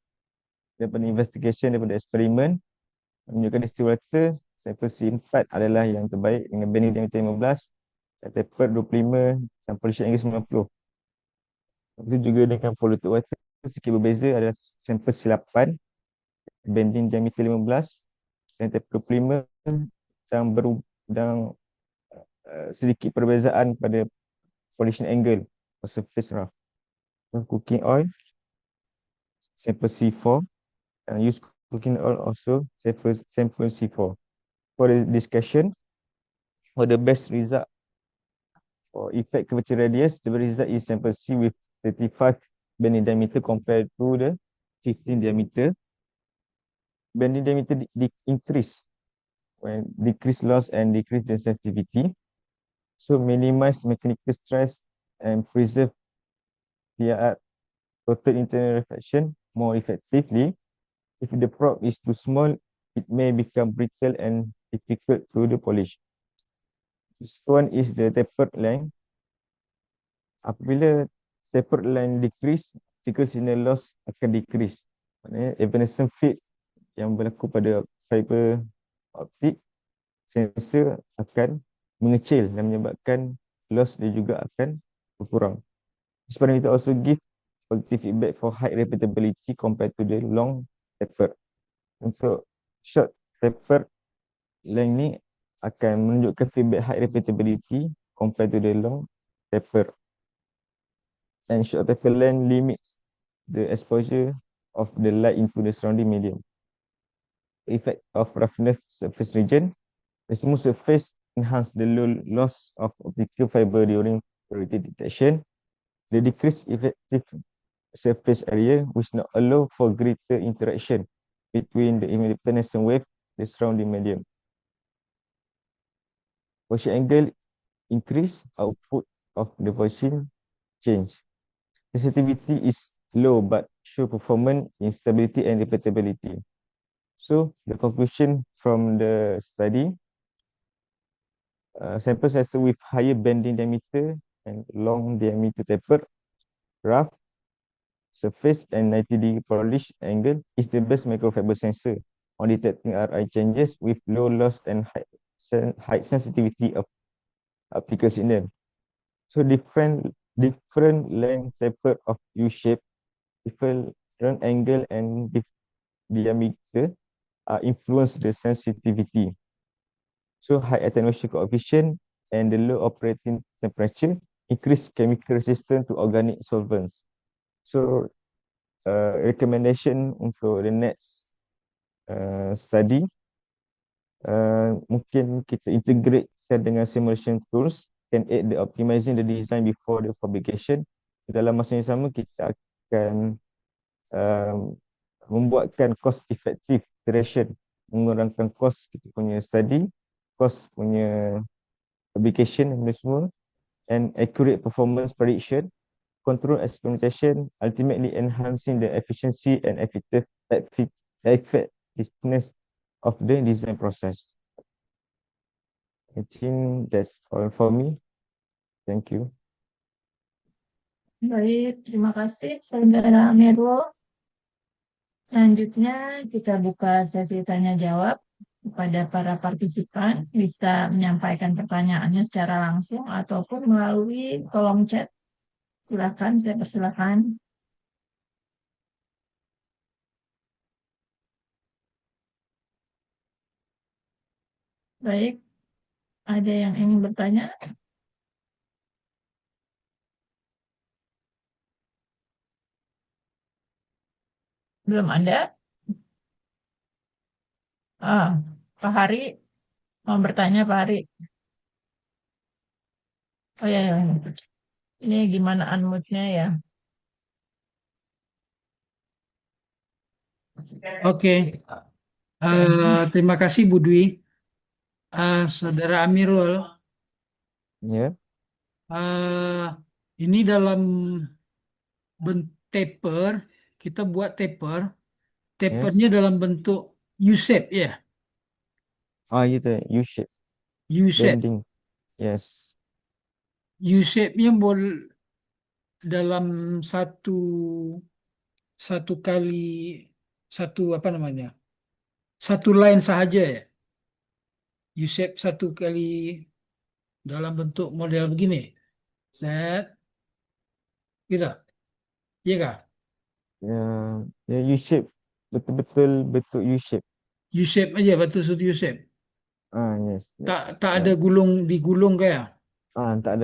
daripada investigation daripada eksperimen, menunjukkan distilled water sampel C4 adalah yang terbaik dengan bending diameter 15, taper 25 dan pollution angle 90. Itu juga dengan polluted water sikit berbeza, adalah sampel C8 bending diameter 15 dan taper 25 dan sedikit perbezaan pada pollution angle or surface rough. Cooking oil sampel C4 and use cooking oil also sample C4. For the discussion, for the best result for effect curvature radius, the result is sample C with 35 bending diameter compared to the 15 diameter. Bending diameter increase when decrease loss and decrease the sensitivity. So minimize mechanical stress and preserve PIR, total internal reflection, more effectively. If the probe is too small, it may become brittle and difficult to polish. This one is the tapered line. Apabila tapered line decrease, optical signal loss akan decrease. Maknanya evanescent field yang berlaku pada fiber optik sensor akan mengecil dan menyebabkan loss dia juga akan berkurang. This parameter also give positive feedback for high repeatability compared to the long taper. Untuk short taper length ni akan menunjukkan feedback high repeatability compared to the long taper. And short taper length limits the exposure of the light into the surrounding medium. Effect of roughness surface region. The smooth surface enhance the low loss of optical fiber during priority detection. The decreased effective surface area which not allow for greater interaction between the luminescent wave and the surrounding medium. Position angle increase, output of the position change. Sensitivity is low but show performance in stability and repeatability. So the conclusion from the study, sample sensor with higher bending diameter and long diameter taper, rough surface and 90-degree polish angle is the best microfiber sensor on detecting RI changes with low loss and high sensitivity of optical signal. So different length taper of U-shape, different angle and diameter influence the sensitivity. So high attenuation coefficient and the low operating temperature increase chemical resistance to organic solvents. So recommendation untuk the next study, mungkin kita integratekan dengan simulation tools can aid the optimizing the design before the fabrication. Dalam masa yang sama kita akan membuatkan cost effective iteration, mengurangkan cost kita punya study, cost punya fabrication dan semua, and accurate performance prediction, control experimentation, ultimately enhancing the efficiency and effectiveness of the design process. I think that's all for me. Thank you. Baik, terima kasih Saudara Amirul. Selanjutnya kita buka sesi tanya jawab kepada para partisipan, bisa menyampaikan pertanyaannya secara langsung ataupun melalui kolom chat. Silakan, saya persilakan. Baik, ada yang ingin bertanya? Belum ada? Ah, Pak Hari mau bertanya, Pak Hari. Oh ya, ya. Ini gimana unmute-nya ya? Oke, terima kasih Bu Dwi. Saudara Amirul, Ya. eh, ini dalam taper, kita buat taper, tapernya Yes. dalam bentuk U-shape ya, Itu U-shape U-shape. bending. Yes. U-shape-nya dalam satu satu kali satu apa namanya? Satu line saja ya. U-shape satu kali dalam bentuk model begini. Set, gitu. Iya kah? Ya, ya U-shape. Betul-betul bentuk U-shape. U-shape aja, betul satu U-shape. Yes. Ya. Tak Ya. ada digulung kayak. Tak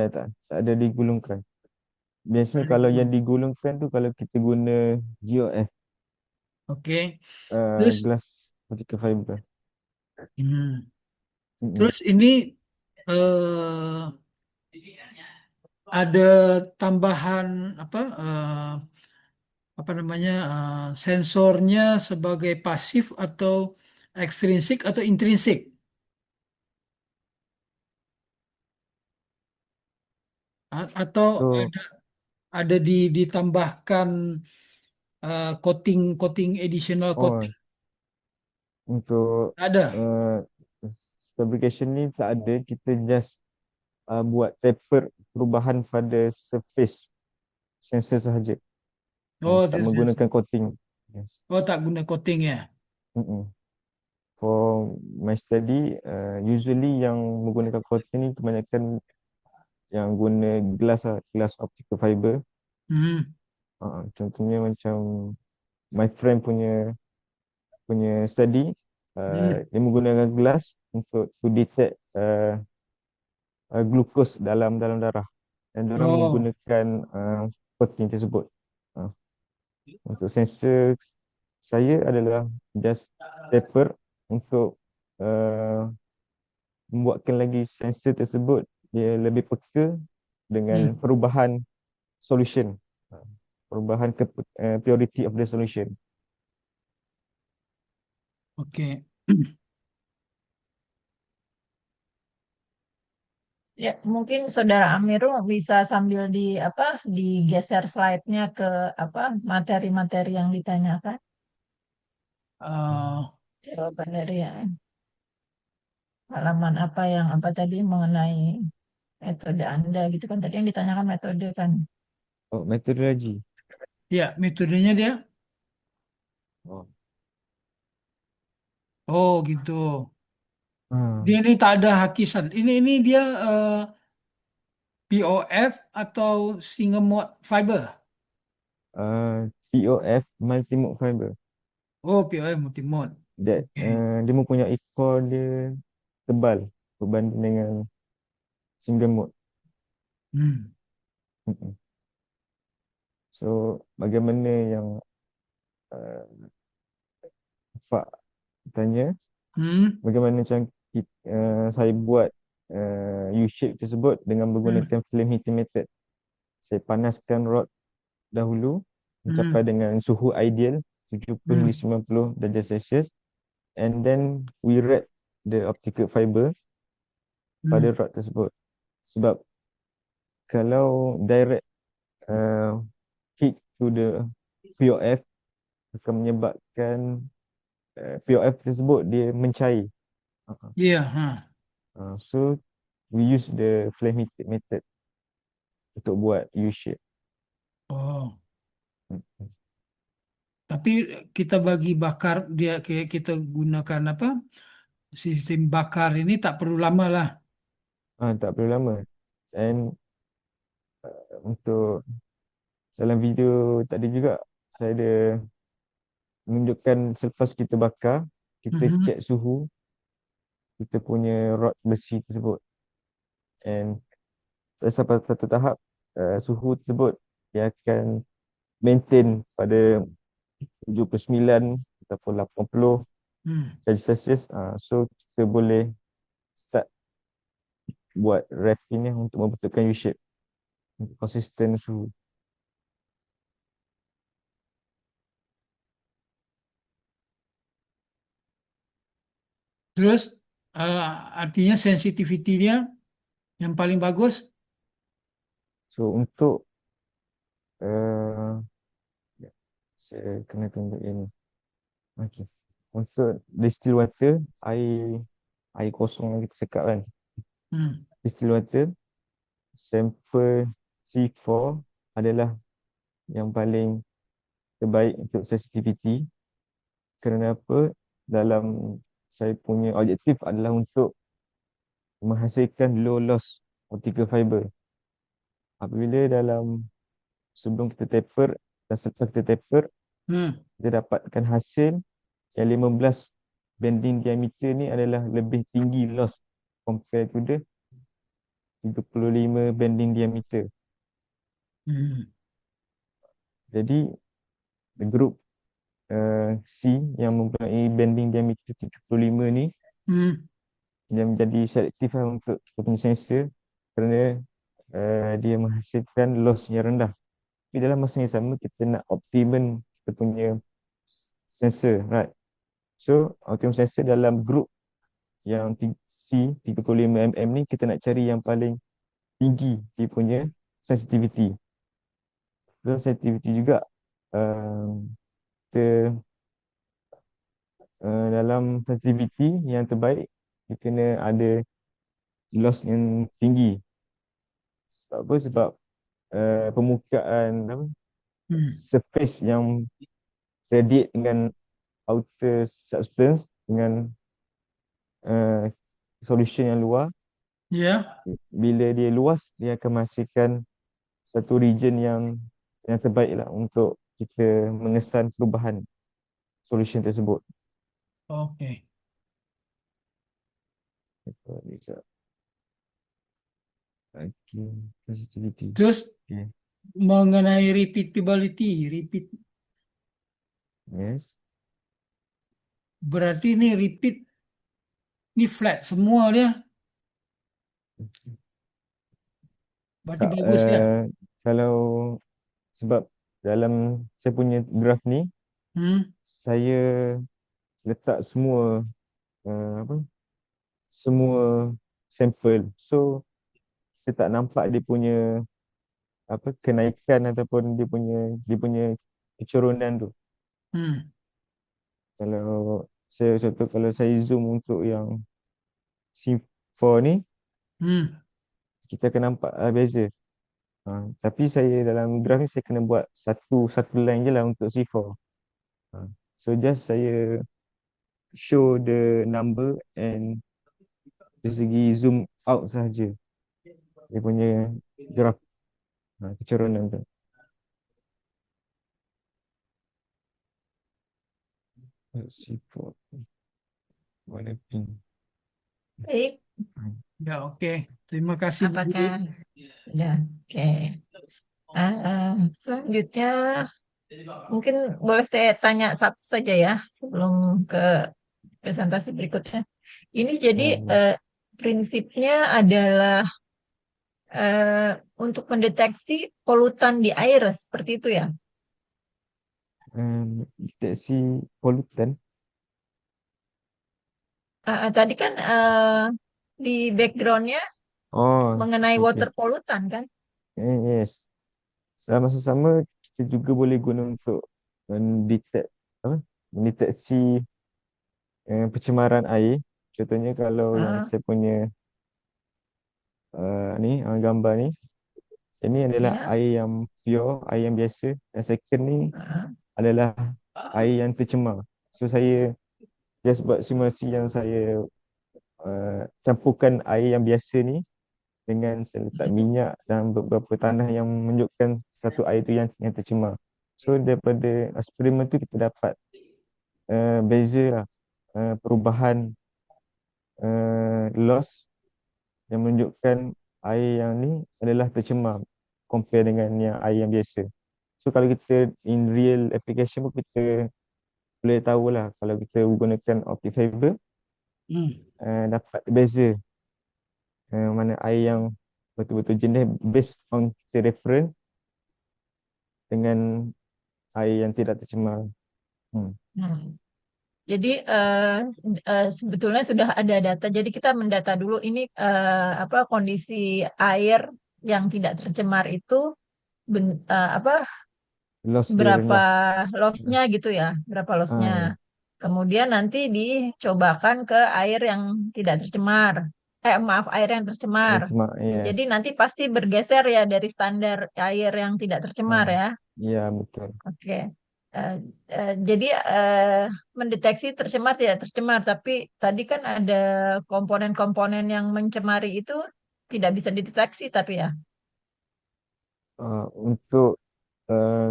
ada digulungkan. Biasanya Ada kalau yang digulung. digulungkan tu kalau kita guna GOF, Oke. Terus, glass optical fiber. hmm. Mm-mm. Terus ini eh, ada tambahan apa apa namanya sensornya sebagai pasif atau ekstrinsik atau intrinsik. Atau So, ada ditambahkan coating additional oh, coating. untuk Ada. uh, fabrication ni tak ada. Kita just buat taper perubahan pada surface sensor sahaja. Oh, Tak yes, yes. menggunakan coating. Yes. Oh, tak guna coating ya. Mm-mm. For my study, usually yang menggunakan coating ni kebanyakan yang guna glass optical fiber. Hmm. Contohnya macam my friend punya punya study, Hmm. dia menggunakan glass untuk to detect glucose dalam dalam darah, dan orang Oh, menggunakan protein tersebut. Uh, untuk sensor saya adalah just taper untuk uh, membuatkan lagi sensor tersebut dia lebih peka dengan hmm. perubahan solution, uh, perubahan purity of the solution. Oke. Ya, mungkin Saudara Amirul bisa sambil digeser slide-nya ke apa materi-materi yang ditanyakan. Eh, Jawaban dari halaman apa tadi mengenai metode Anda gitu kan. Tadi yang ditanyakan metode kan. Metodologi. ya, metodenya dia. Oh. Oh, gitu. Ah, Dia ini tak ada hakisan. Ini dia POF atau single mode fiber. POF multi-mode fiber. Oh, POF multi mode. Oke. Dia mempunyai core dia tebal berbanding dengan single mode. Hmm. Mm-mm. So bagaimana yang uh, Pak tanya, Hmm. bagaimana macam saya buat U-shape tersebut dengan Hmm. menggunakan flame heating method. Saya panaskan rod dahulu mencapai Hmm. dengan suhu ideal 70 hingga Hmm. 90 darjah Celsius, and then we wrap the optical fiber pada Hmm. rod tersebut. Sebab kalau direct uh, heat to the POF akan menyebabkan POF tersebut dia mencair. Uh-huh. Iya, ha. So we use the flame heated method untuk buat U-shape. Oh, Hmm. tapi kita bagi bakar dia kayak kita gunakan apa? Sistem bakar ini tak perlu lama lah. Tak perlu lama. And untuk dalam video tadi juga saya ada menunjukkan selepas kita bakar, kita Mhm. cek suhu kita punya rod besi tersebut. And sampai satu tahap suhu tersebut dia akan maintain pada 79 ataupun 80 Hmm. darjah Celsius. So kita boleh start buat wrapping ni untuk membentukkan U-shape untuk konsisten suhu. Terus artinya sensitivity dia yang paling bagus. So untuk uh, ya, saya kena tunjuk ini. Okay. Untuk distill water, air kosong yang kita cakap kan. Hmm. Distill water, sampel C4 adalah yang paling terbaik untuk sensitivity. Kerana apa? Dalam saya punya objektif adalah untuk menghasilkan low loss optical fiber. Apabila sebelum kita taper dan selepas kita taper, Hmm. kita dapatkan hasil yang 15 bending diameter ni adalah lebih tinggi loss compare to the 35 bending diameter. Hmm. Jadi grup C yang mempunyai bending diameter 35 ni Hmm. yang menjadi selektif lah untuk kita punya sensor kerana dia menghasilkan loss yang rendah. Tapi dalam masa yang sama kita nak optimum kita punya sensor, right? So optimum sensor dalam grup yang C 35mm ni kita nak cari yang paling tinggi dia punya sensitivity. Dan sensitivity juga kita dalam sensitivity yang terbaik dia kena ada loss yang tinggi. Sebab apa? Sebab permukaan apa? Hmm. Surface yang radiate dengan outer substance dengan uh, solution yang luar, Ya. bila dia luas dia akan menghasilkan satu region yang terbaik lah untuk kita mengesan perubahan solution tersebut. Oke. Okay, sensitivity. Terus Okay. mengenai repeatability, Yes. berarti ini repeat, ini flat semua dia, Okay. berarti Tak, bagus ya. kalau sebab dalam saya punya graf ni Hmm. saya letak semua semua sampel. So kita tak nampak dia punya kenaikan ataupun dia punya kecurunan tu. Hmm. Kalau saya zoom untuk yang C4 ni Hmm. kita akan nampak beza. Tapi saya dalam graf ni saya kena buat satu line je lah untuk C4. So just saya show the number and dari segi zoom out sahaja dia punya graf kecurunan tu. C4 warna pink. Baik, Ya, oke. Terima kasih Bu Budi. apakah sudah? Oke. Selanjutnya mungkin boleh saya tanya satu saja ya sebelum ke presentasi berikutnya. Ini jadi prinsipnya adalah untuk mendeteksi polutan di air seperti itu ya. Deteksi polutan. Tadi kan di backgroundnya Oh, mengenai okay. water polutan kan? Yes. Dalam masa sama kita juga boleh guna untuk mendeteksi pencemaran air. Contohnya kalau yang Ah, saya punya gambar ni, ini adalah ya. air yang pure, air yang biasa. Dan second ni Ah, adalah air yang tercemar. So saya just buat simulasi yang saya campurkan air yang biasa ni dengan saya letak minyak dan beberapa tanah yang menunjukkan satu air tu yang tercemar. So daripada eksperimen tu kita dapat beza lah perubahan loss yang menunjukkan air yang ni adalah tercemar compare dengan yang air yang biasa. So kalau kita in real application pun kita boleh tahulah kalau kita gunakan optic fiber Hmm. dapat beza mana air yang betul-betul jenis based on kita reference dengan air yang tidak tercemar. Hmm. Jadi sebetulnya sudah ada data. Jadi kita mendata dulu ini apa kondisi air yang tidak tercemar itu apa Loss dia berapa rendah. lossnya gitu ya, berapa lossnya. Ya. Kemudian nanti dicobakan ke air yang tidak tercemar. Maaf, air yang tercemar. Tercemar, Jadi yes. nanti pasti bergeser ya dari standar air yang tidak tercemar Ah, ya. ya betul. Oke. Eh, jadi mendeteksi tercemar tidak tercemar, tapi tadi kan ada komponen-komponen yang mencemari itu tidak bisa dideteksi, tapi ya. Untuk uh,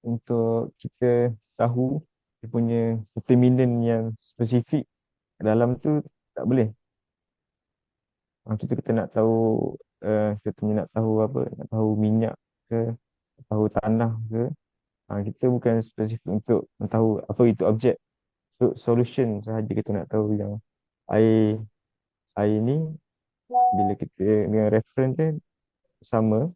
untuk kita tahu dia punya determinant yang spesifik dalam tu tak boleh. Kita nak tahu kita punya nak tahu apa, nak tahu minyak ke, nak tahu tanah ke. Kita bukan spesifik untuk tahu apa itu objek. Solution sahaja kita nak tahu yang air air ni bila kita dengan reference dia sama.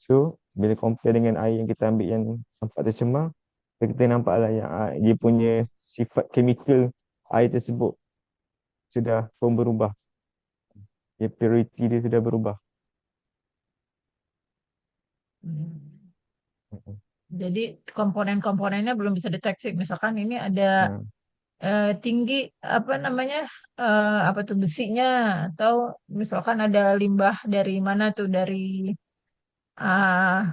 So bila compare dengan air yang kita ambil yang nampak tercemar, kita nampak lah yang dia punya sifat chemical air tersebut sudah pun berubah. Dia purity dia sudah berubah. Jadi komponen-komponennya belum bisa deteksi. Misalkan ini ada Ha, tinggi apa namanya apa tuh besinya, atau misalkan ada limbah dari mana tuh dari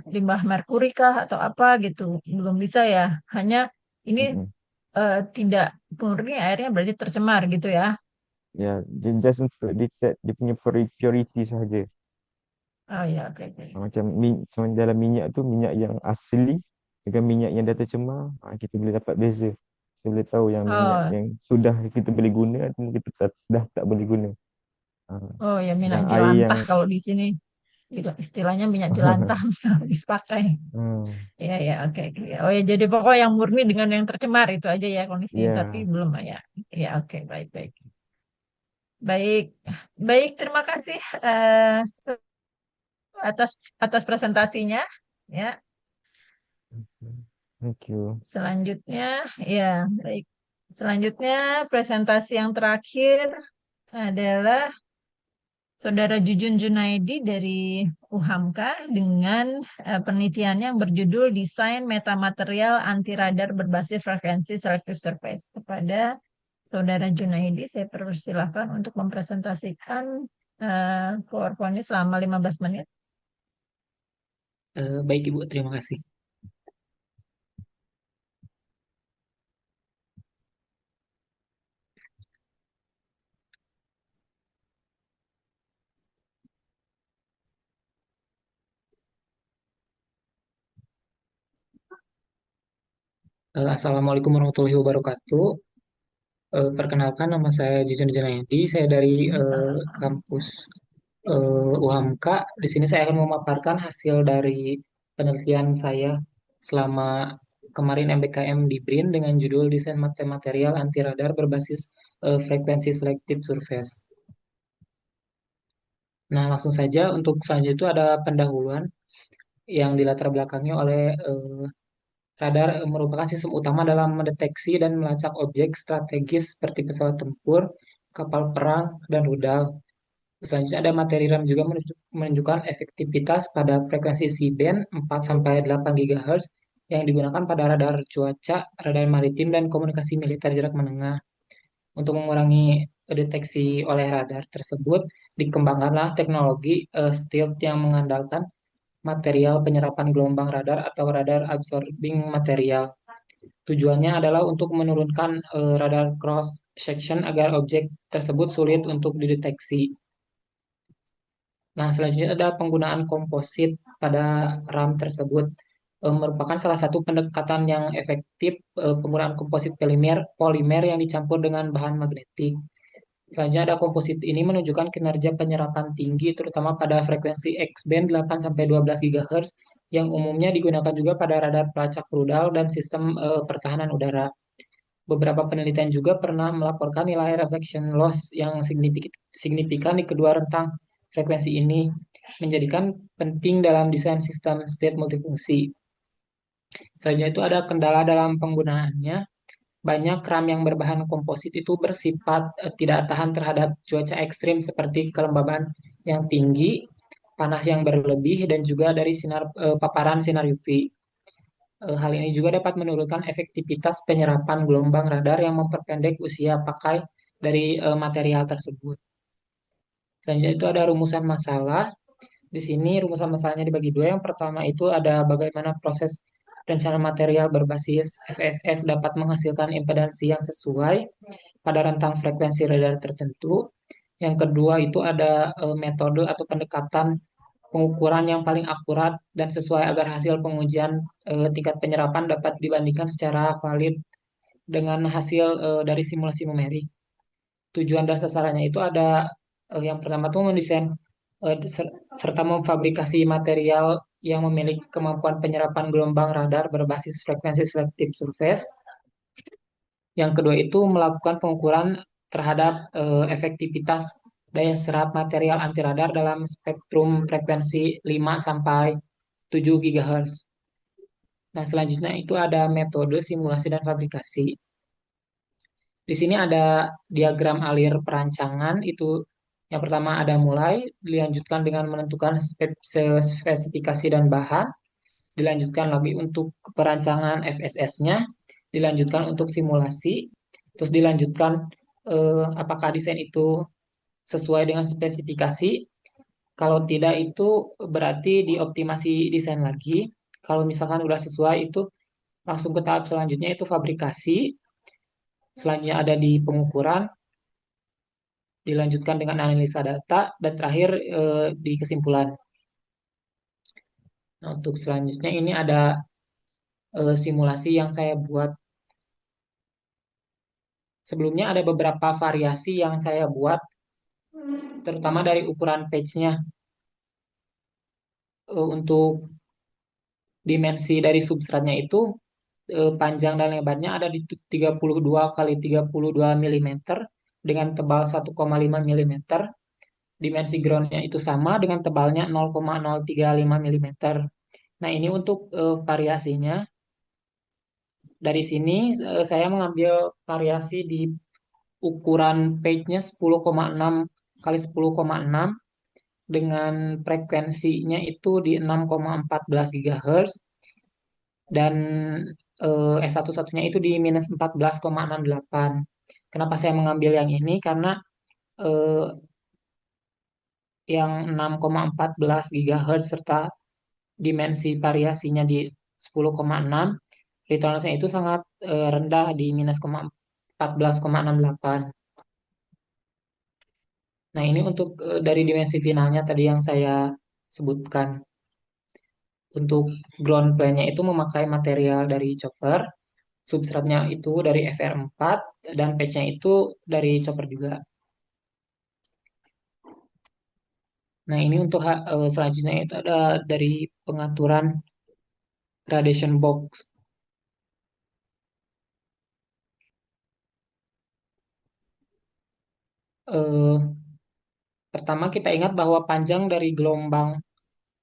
limbah merkuri kah atau apa gitu, belum bisa ya. Hanya ini mm-mm. tidak murni airnya berarti tercemar gitu ya. Ya, dia just untuk detect dia punya purity sahaja. Oh ya, oke oke. Macam dalam minyak tu, minyak yang asli dengan minyak yang dah tercemar, kita boleh dapat beza. Kita boleh tahu yang minyak Oh yang sudah kita boleh guna atau kita dah tak boleh guna. Ha, oh ya, minyak yang air yang jelantah kalau di sini. Gitu, istilahnya minyak jelantah habis pakai. hmm, Ya ya, oke oke. Oh ya, jadi pokok yang murni dengan yang tercemar itu aja ya kondisinya, tapi ya, belum ya. Ya oke, baik baik. Baik, baik, terima kasih atas atas presentasinya. Ya, thank you. selanjutnya, ya, baik. Selanjutnya presentasi yang terakhir adalah Saudara Jujun Junaidi dari UHAMKA dengan penelitiannya yang berjudul Desain Metamaterial Anti Radar Berbasis Frekuensi Selective Surface. Kepada Saudara Junaidi, saya persilahkan untuk mempresentasikan PowerPoint-nya selama 15 menit. Baik Ibu, terima kasih. Assalamualaikum warahmatullahi wabarakatuh. Perkenalkan, nama saya Jujun Junaidi. Saya dari kampus UHAMKA. Di sini saya akan memaparkan hasil dari penelitian saya selama kemarin MBKM di BRIN dengan judul Desain Material Anti Radar Berbasis Frekuensi Selective Surface. Nah, langsung saja untuk selanjutnya itu ada pendahuluan yang dilatar belakangi oleh radar merupakan sistem utama dalam mendeteksi dan melacak objek strategis seperti pesawat tempur, kapal perang, dan rudal. Selanjutnya ada materi RAM juga menunjukkan efektivitas pada frekuensi C-band 4-8 GHz yang digunakan pada radar cuaca, radar maritim, dan komunikasi militer jarak menengah. Untuk mengurangi deteksi oleh radar tersebut, dikembangkanlah teknologi stealth yang mengandalkan material penyerapan gelombang radar atau radar absorbing material. Tujuannya adalah untuk menurunkan radar cross section agar objek tersebut sulit untuk dideteksi. Nah, selanjutnya ada penggunaan komposit pada RAM tersebut. Merupakan salah satu pendekatan yang efektif penggunaan komposit polimer yang dicampur dengan bahan magnetik. Selanjutnya ada komposit ini menunjukkan kinerja penyerapan tinggi terutama pada frekuensi X-band 8-12 GHz yang umumnya digunakan juga pada radar pelacak rudal dan sistem pertahanan udara. Beberapa penelitian juga pernah melaporkan nilai reflection loss yang signifikan di kedua rentang frekuensi ini, menjadikan penting dalam desain sistem state multifungsi. Selanjutnya itu ada kendala dalam penggunaannya. Banyak RAM yang berbahan komposit itu bersifat tidak tahan terhadap cuaca ekstrim seperti kelembaban yang tinggi, panas yang berlebih, dan juga dari paparan sinar UV. Hal ini juga dapat menurunkan efektivitas penyerapan gelombang radar yang memperpendek usia pakai dari material tersebut. Selanjutnya itu ada rumusan masalah. Di sini rumusan masalahnya dibagi dua. Yang pertama itu ada bagaimana proses rencana material berbasis FSS dapat menghasilkan impedansi yang sesuai pada rentang frekuensi radar tertentu. Yang kedua itu ada metode atau pendekatan pengukuran yang paling akurat dan sesuai agar hasil pengujian tingkat penyerapan dapat dibandingkan secara valid dengan hasil dari simulasi numerik. Tujuan dan sasarannya itu ada yang pertama tuh mendesain serta memfabrikasi material yang memiliki kemampuan penyerapan gelombang radar berbasis frekuensi selective surface. Yang kedua itu melakukan pengukuran terhadap efektivitas daya serap material anti radar dalam spektrum frekuensi 5 sampai 7 GHz. Nah, selanjutnya itu ada metode simulasi dan fabrikasi. Di sini ada diagram alir perancangan, itu yang pertama ada mulai, dilanjutkan dengan menentukan spesifikasi dan bahan, dilanjutkan lagi untuk perancangan FSS-nya, dilanjutkan untuk simulasi, terus dilanjutkan apakah desain itu sesuai dengan spesifikasi. Kalau tidak itu berarti dioptimasi desain lagi. Kalau misalkan udah sesuai itu langsung ke tahap selanjutnya itu fabrikasi. Selanjutnya ada di pengukuran, dilanjutkan dengan analisa data, dan terakhir di kesimpulan. Nah, untuk selanjutnya ini ada simulasi yang saya buat. Sebelumnya ada beberapa variasi yang saya buat, terutama dari ukuran patch-nya. Untuk dimensi dari substratnya itu panjang dan lebarnya ada di 32 kali 32 mm dengan tebal 1,5 mm. Dimensi groundnya itu sama dengan tebalnya 0,035 mm. Nah, ini untuk variasinya. Dari sini saya mengambil variasi di ukuran page-nya 10,6 kali 10,6 dengan frekuensinya itu di 6,14 GHz dan S1-1-nya itu di minus 14,68. Kenapa saya mengambil yang ini? Karena eh, yang 6,14 GHz serta dimensi variasinya di 10,6, return-nya itu sangat rendah di minus 14,68. Nah, ini untuk dari dimensi finalnya tadi yang saya sebutkan. Untuk ground plane-nya itu memakai material dari chopper, substratnya itu dari FR4, dan patch-nya itu dari chopper juga. Nah, ini untuk selanjutnya itu ada dari pengaturan radiation box. Eh, Pertama kita ingat bahwa panjang dari gelombang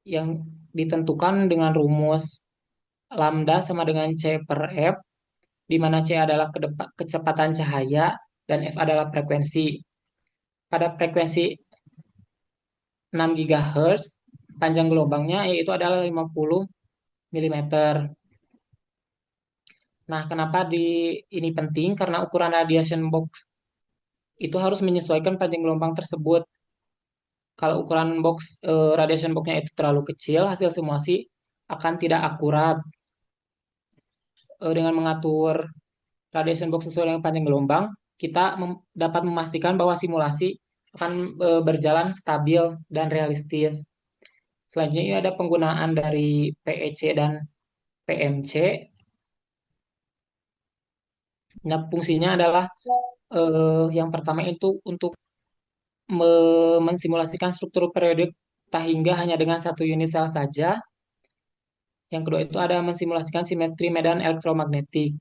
yang ditentukan dengan rumus lambda sama dengan C per F, di mana C adalah kecepatan cahaya dan F adalah frekuensi. Pada frekuensi 6 GHz, panjang gelombangnya yaitu adalah 50 mm. Nah, kenapa ini penting? Karena ukuran radiation box itu harus menyesuaikan panjang gelombang tersebut. Kalau ukuran radiation box-nya itu terlalu kecil, hasil simulasi akan tidak akurat. Dengan mengatur radiation box sesuai dengan panjang gelombang, kita dapat memastikan bahwa simulasi akan berjalan stabil dan realistis. Selanjutnya ini ada penggunaan dari PEC dan PMC. Nah, fungsinya adalah Yang pertama itu untuk mensimulasikan struktur periodik Tahingga hanya dengan satu unit sel saja. Yang kedua itu ada mensimulasikan simetri medan elektromagnetik.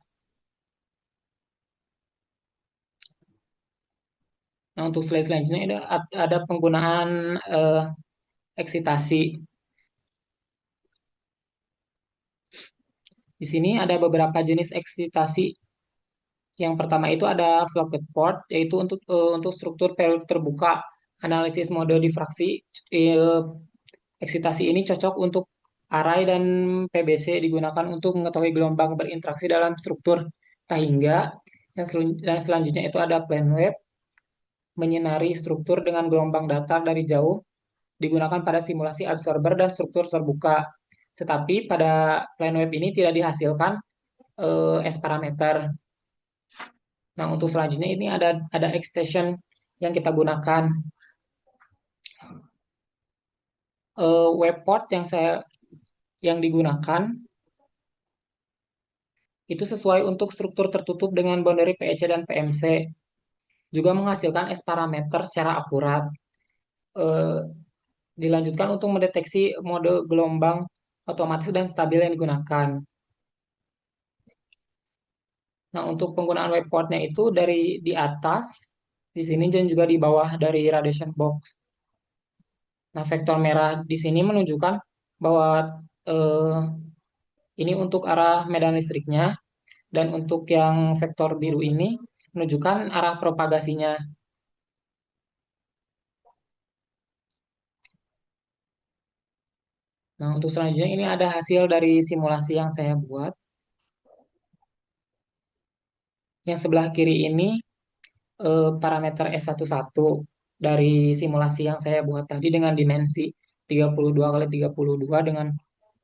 Nah, untuk slide selanjutnya ada penggunaan eksitasi. Di sini ada beberapa jenis eksitasi. Yang pertama itu ada flocked port, yaitu untuk struktur periodik terbuka, analisis mode difraksi. Eh, Eksitasi ini cocok untuk Array dan PBC, digunakan untuk mengetahui gelombang berinteraksi dalam struktur Tahingga. Dan selanjutnya itu ada plane wave, menyinari struktur dengan gelombang datar dari jauh, digunakan pada simulasi absorber dan struktur terbuka. Tetapi pada plane wave ini tidak dihasilkan S parameter. Nah, untuk selanjutnya ini ada extension yang kita gunakan. Wave port yang digunakan itu sesuai untuk struktur tertutup dengan boundary PEC dan PMC. Juga menghasilkan S parameter secara akurat. Eh, Dilanjutkan untuk mendeteksi mode gelombang otomatis dan stabil yang digunakan. Nah, untuk penggunaan wave portnya itu dari di atas, di sini dan juga di bawah dari radiation box. Nah, vektor merah di sini menunjukkan bahwa eh, ini untuk arah medan listriknya, dan untuk yang vektor biru ini menunjukkan arah propagasinya. Nah, untuk selanjutnya ini ada hasil dari simulasi yang saya buat. Yang sebelah kiri ini parameter S11 dari simulasi yang saya buat tadi dengan dimensi 32 kali 32 dengan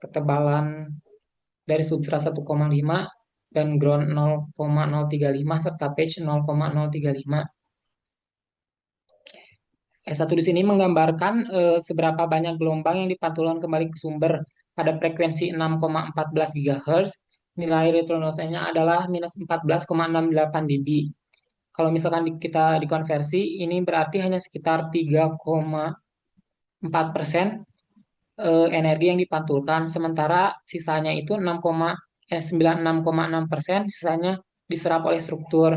ketebalan dari substrat 1,5 dan ground 0,035 serta pitch 0,035. S1 di sini menggambarkan seberapa banyak gelombang yang dipantulkan kembali ke sumber pada frekuensi 6,14 GHz. Nilai return-nya adalah minus 14,68 dB. Kalau misalkan kita dikonversi, ini berarti hanya sekitar 3,4% energi yang dipantulkan, sementara sisanya itu 96,6%, sisanya diserap oleh struktur.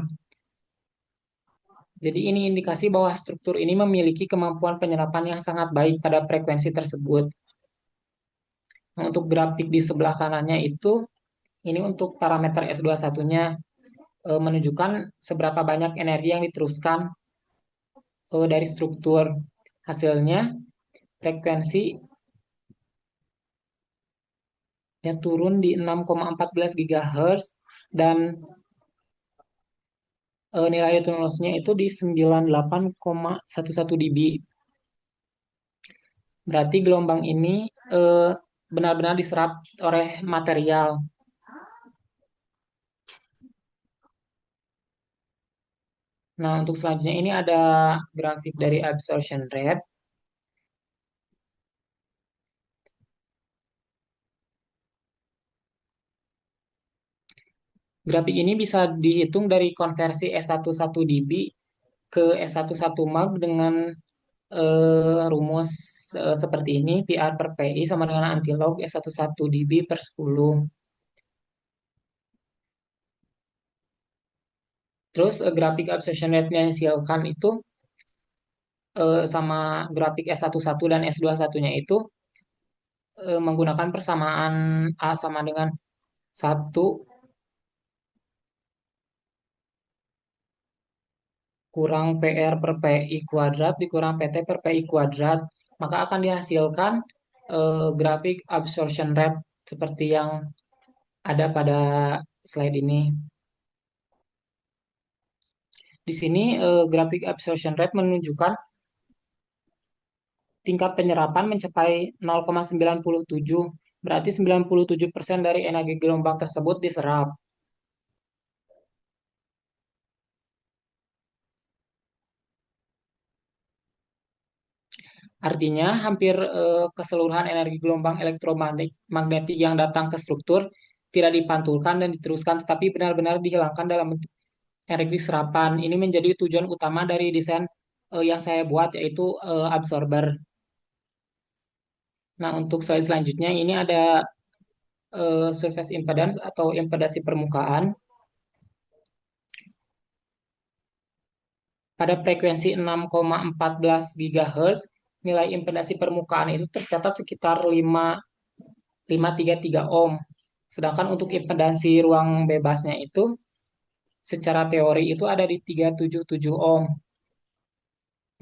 Jadi ini indikasi bahwa struktur ini memiliki kemampuan penyerapan yang sangat baik pada frekuensi tersebut. Nah, untuk grafik di sebelah kanannya itu, ini untuk parameter S21-nya menunjukkan seberapa banyak energi yang diteruskan dari struktur. Hasilnya, frekuensi yang turun di 6,14 GHz dan nilai return loss-nya itu di 98,11 dB. Berarti gelombang ini benar-benar diserap oleh material. Nah, untuk selanjutnya ini ada grafik dari absorption rate. Grafik ini bisa dihitung dari konversi S11 dB ke S11 mag dengan rumus seperti ini, PR per PI sama dengan antilog S11 dB per 10. Terus grafik absorption rate-nya yang dihasilkan itu sama grafik S11 dan S21-nya itu menggunakan persamaan A sama dengan 1 kurang PR per PI kuadrat dikurang PT per PI kuadrat, maka akan dihasilkan grafik absorption rate seperti yang ada pada slide ini. Di sini grafik absorption rate menunjukkan tingkat penyerapan mencapai 0,97, berarti 97% dari energi gelombang tersebut diserap. Artinya, hampir keseluruhan energi gelombang elektromagnetik yang datang ke struktur tidak dipantulkan dan diteruskan, tetapi benar-benar dihilangkan dalam bentuk energi serapan. Ini menjadi tujuan utama dari desain yang saya buat, yaitu absorber. Nah, untuk slide selanjutnya ini ada surface impedance atau impedasi permukaan. Pada frekuensi 6,14 GHz, nilai impedasi permukaan itu tercatat sekitar 533 ohm. Sedangkan untuk impedasi ruang bebasnya itu secara teori itu ada di 377 ohm.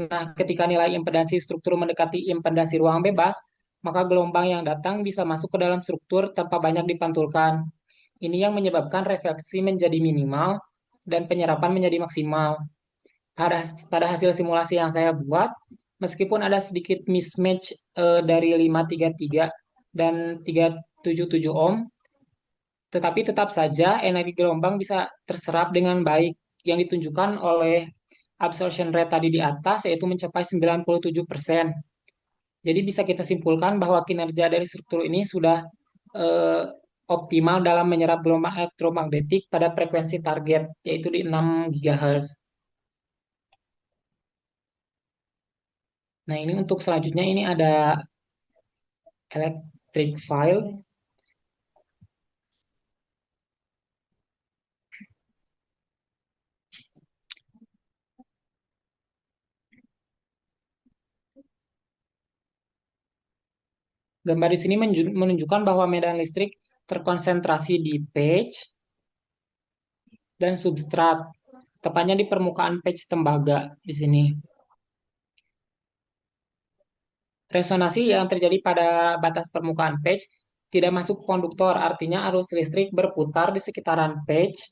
Nah, ketika nilai impedasi struktur mendekati impedasi ruang bebas, maka gelombang yang datang bisa masuk ke dalam struktur tanpa banyak dipantulkan. Ini yang menyebabkan refleksi menjadi minimal dan penyerapan menjadi maksimal. Pada hasil simulasi yang saya buat, meskipun ada sedikit mismatch dari 533 dan 377 ohm, tetapi tetap saja energi gelombang bisa terserap dengan baik yang ditunjukkan oleh absorption rate tadi di atas, yaitu mencapai 97%. Jadi bisa kita simpulkan bahwa kinerja dari struktur ini sudah eh, optimal dalam menyerap gelombang elektromagnetik pada frekuensi target, yaitu di 6 GHz. Nah, ini untuk selanjutnya ini ada electric file. Gambar di sini menunjukkan bahwa medan listrik terkonsentrasi di patch dan substrat, tepatnya di permukaan patch tembaga di sini. Resonansi yang terjadi pada batas permukaan patch tidak masuk ke konduktor, artinya arus listrik berputar di sekitaran patch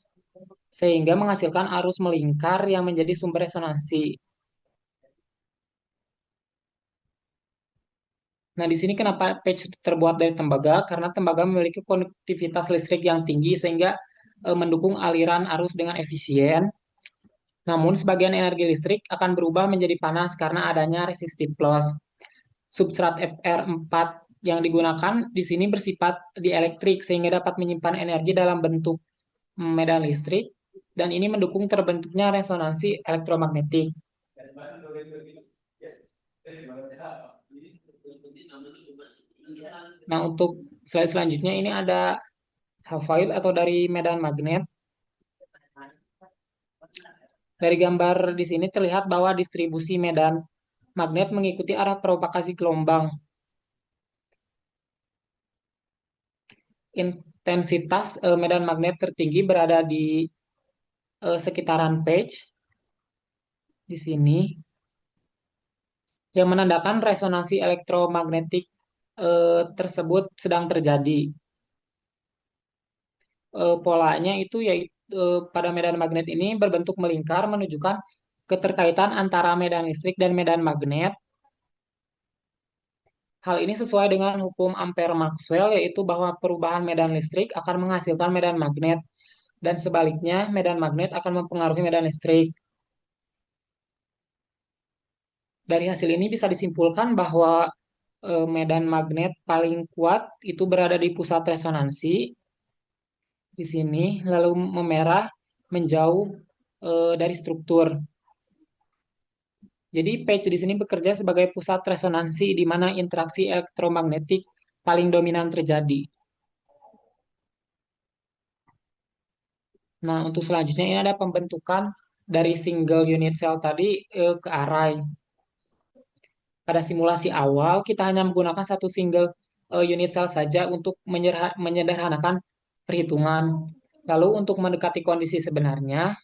sehingga menghasilkan arus melingkar yang menjadi sumber resonansi. Nah, di sini kenapa patch terbuat dari tembaga? Karena tembaga memiliki konduktivitas listrik yang tinggi sehingga mendukung aliran arus dengan efisien. Namun, sebagian energi listrik akan berubah menjadi panas karena adanya resistive loss. Substrat FR4 yang digunakan di sini bersifat dielektrik sehingga dapat menyimpan energi dalam bentuk medan listrik dan ini mendukung terbentuknya resonansi elektromagnetik. Nah, untuk slide selanjutnya ini ada Hafid atau dari medan magnet. Dari gambar di sini terlihat bahwa distribusi medan magnet mengikuti arah propagasi gelombang. Intensitas medan magnet tertinggi berada di sekitaran patch di sini yang menandakan resonansi elektromagnetik tersebut sedang terjadi. Polanya itu yaitu pada medan magnet ini berbentuk melingkar menunjukkan keterkaitan antara medan listrik dan medan magnet. Hal ini sesuai dengan hukum Ampere-Maxwell, yaitu bahwa perubahan medan listrik akan menghasilkan medan magnet dan sebaliknya medan magnet akan mempengaruhi medan listrik. Dari hasil ini bisa disimpulkan bahwa medan magnet paling kuat itu berada di pusat resonansi di sini, lalu memerah menjauh dari struktur. Jadi patch di sini bekerja sebagai pusat resonansi di mana interaksi elektromagnetik paling dominan terjadi. Nah, untuk selanjutnya ini ada pembentukan dari single unit cell tadi ke array. Pada simulasi awal, kita hanya menggunakan satu single unit cell saja untuk menyederhanakan perhitungan. Lalu untuk mendekati kondisi sebenarnya,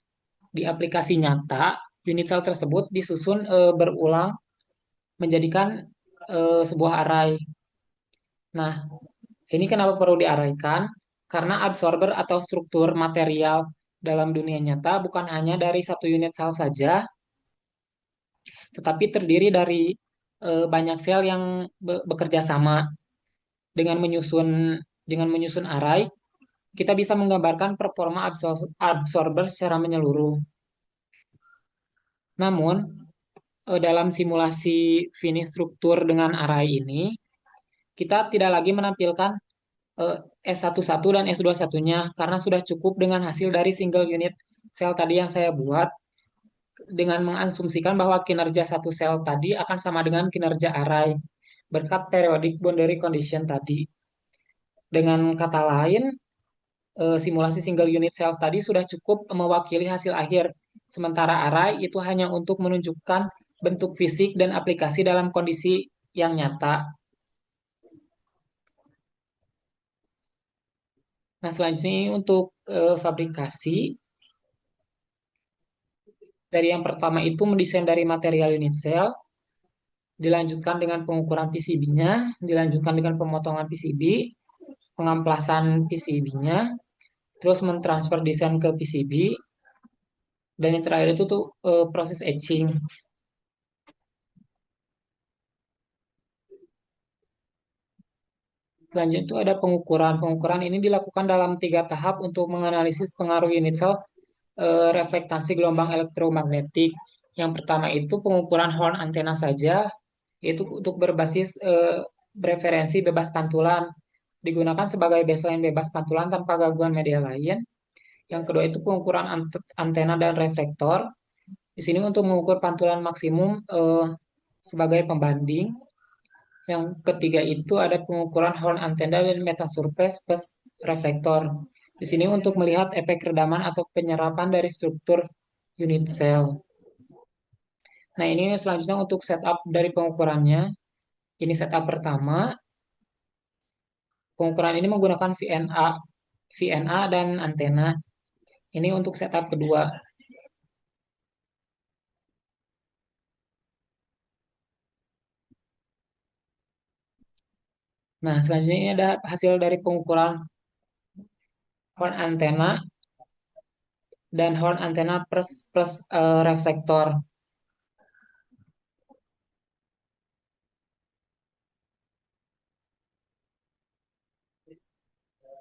di aplikasi nyata, unit cell tersebut disusun berulang menjadikan sebuah array. Nah, ini kenapa perlu diarahkan? Karena absorber atau struktur material dalam dunia nyata bukan hanya dari satu unit sel saja, tetapi terdiri dari banyak sel yang bekerja sama. Dengan menyusun array, kita bisa menggambarkan performa absorber secara menyeluruh. Namun, dalam simulasi finish struktur dengan array ini, kita tidak lagi menampilkan S11 dan S21-nya karena sudah cukup dengan hasil dari single unit sel tadi yang saya buat dengan mengasumsikan bahwa kinerja satu sel tadi akan sama dengan kinerja array berkat periodic boundary condition tadi. Dengan kata lain, simulasi single unit cells tadi sudah cukup mewakili hasil akhir. Sementara array itu hanya untuk menunjukkan bentuk fisik dan aplikasi dalam kondisi yang nyata. Nah, selanjutnya ini untuk fabrikasi. Dari yang pertama itu mendesain dari material unit cell, dilanjutkan dengan pengukuran PCB-nya, dilanjutkan dengan pemotongan PCB, pengamplasan PCB-nya, terus mentransfer desain ke PCB, dan yang terakhir itu tuh proses etching. Selanjutnya itu ada pengukuran. Pengukuran ini dilakukan dalam 3 tahap untuk menganalisis pengaruh unit cell reflektasi gelombang elektromagnetik. Yang pertama itu pengukuran horn antena saja, yaitu untuk berbasis referensi bebas pantulan. Digunakan sebagai baseline bebas pantulan tanpa gangguan media lain. Yang kedua itu pengukuran antena dan reflektor. Di sini untuk mengukur pantulan maksimum sebagai pembanding. Yang ketiga itu ada pengukuran horn antena dan metasurface plus reflektor. Di sini untuk melihat efek redaman atau penyerapan dari struktur unit cell. Nah, ini selanjutnya untuk setup dari pengukurannya. Ini setup pertama. Pengukuran ini menggunakan VNA dan antena. Ini untuk setup kedua. Nah, selanjutnya ini ada hasil dari pengukuran horn antena dan horn antena plus reflektor.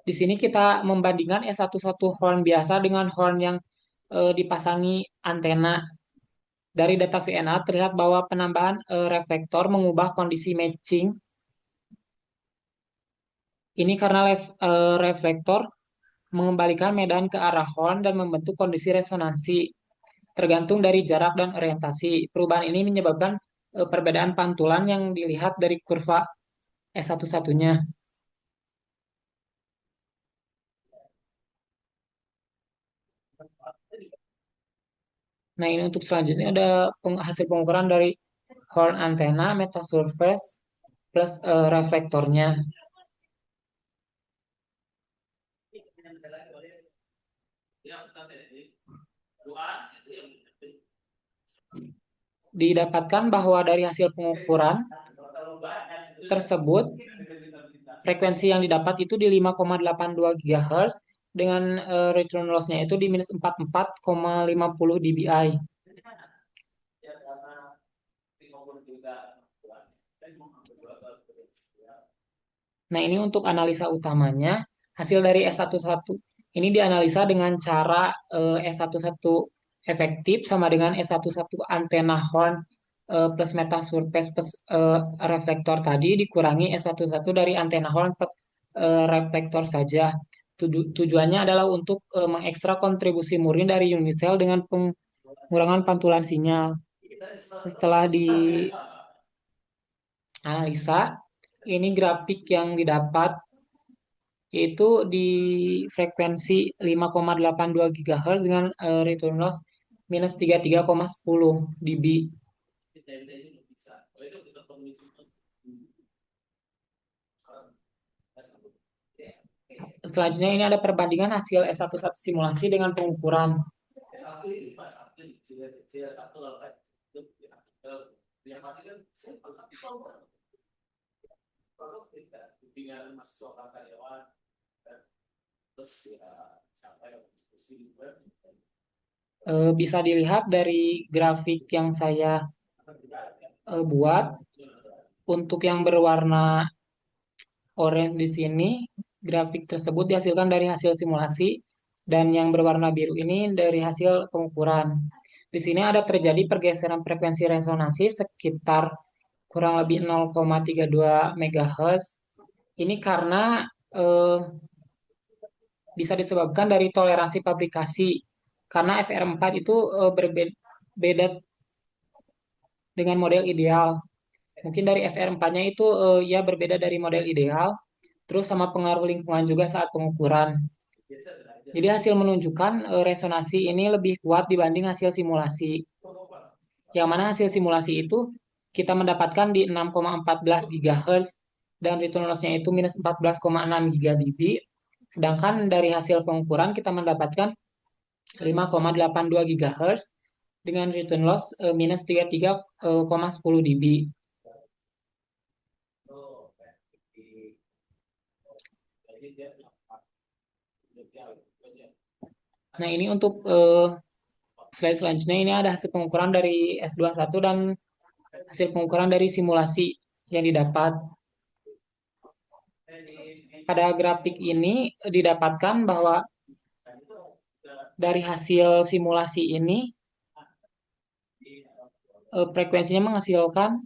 Di sini kita membandingkan S11 horn biasa dengan horn yang dipasangi antena. Dari data VNA terlihat bahwa penambahan reflektor mengubah kondisi matching. Ini karena reflektor mengembalikan medan ke arah horn dan membentuk kondisi resonansi tergantung dari jarak dan orientasi. Perubahan ini menyebabkan perbedaan pantulan yang dilihat dari kurva S11-nya. Nah, ini untuk selanjutnya ada hasil pengukuran dari horn antena, metasurface, plus reflektornya. Didapatkan bahwa dari hasil pengukuran tersebut, frekuensi yang didapat itu di 5,82 GHz dengan return loss-nya itu di minus 44,50 dBi. Nah, ini untuk analisa utamanya. Hasil dari S11 ini dianalisa dengan cara S11 efektif sama dengan S11 antena horn plus metasurface plus reflektor tadi dikurangi S11 dari antena horn plus reflektor saja. Tujuannya adalah untuk mengekstrak kontribusi murni dari unit cell dengan pengurangan pantulan sinyal. Setelah dianalisa, ini grafik yang didapat yaitu di frekuensi 5,82 GHz dengan return loss minus 33,10 dB. Selanjutnya ini ada perbandingan hasil S11 simulasi dengan pengukuran. Bisa dilihat dari grafik yang saya buat untuk yang berwarna oranye di sini, grafik tersebut dihasilkan dari hasil simulasi dan yang berwarna biru ini dari hasil pengukuran. Di sini ada terjadi pergeseran frekuensi resonansi sekitar kurang lebih 0,32 MHz. Ini karena bisa disebabkan dari toleransi fabrikasi karena FR4 itu berbeda dengan model ideal. Mungkin dari FR4-nya itu ya berbeda dari model ideal, terus sama pengaruh lingkungan juga saat pengukuran. Jadi hasil menunjukkan resonansi ini lebih kuat dibanding hasil simulasi. Yang mana hasil simulasi itu kita mendapatkan di 6,14 GHz dan return loss-nya itu minus 14,6 GdB. Sedangkan dari hasil pengukuran kita mendapatkan 5,82 GHz dengan return loss minus 33,10 dB. Nah, ini untuk slide selanjutnya, ini ada hasil pengukuran dari S21 dan hasil pengukuran dari simulasi yang didapat. Pada grafik ini didapatkan bahwa dari hasil simulasi ini frekuensinya menghasilkan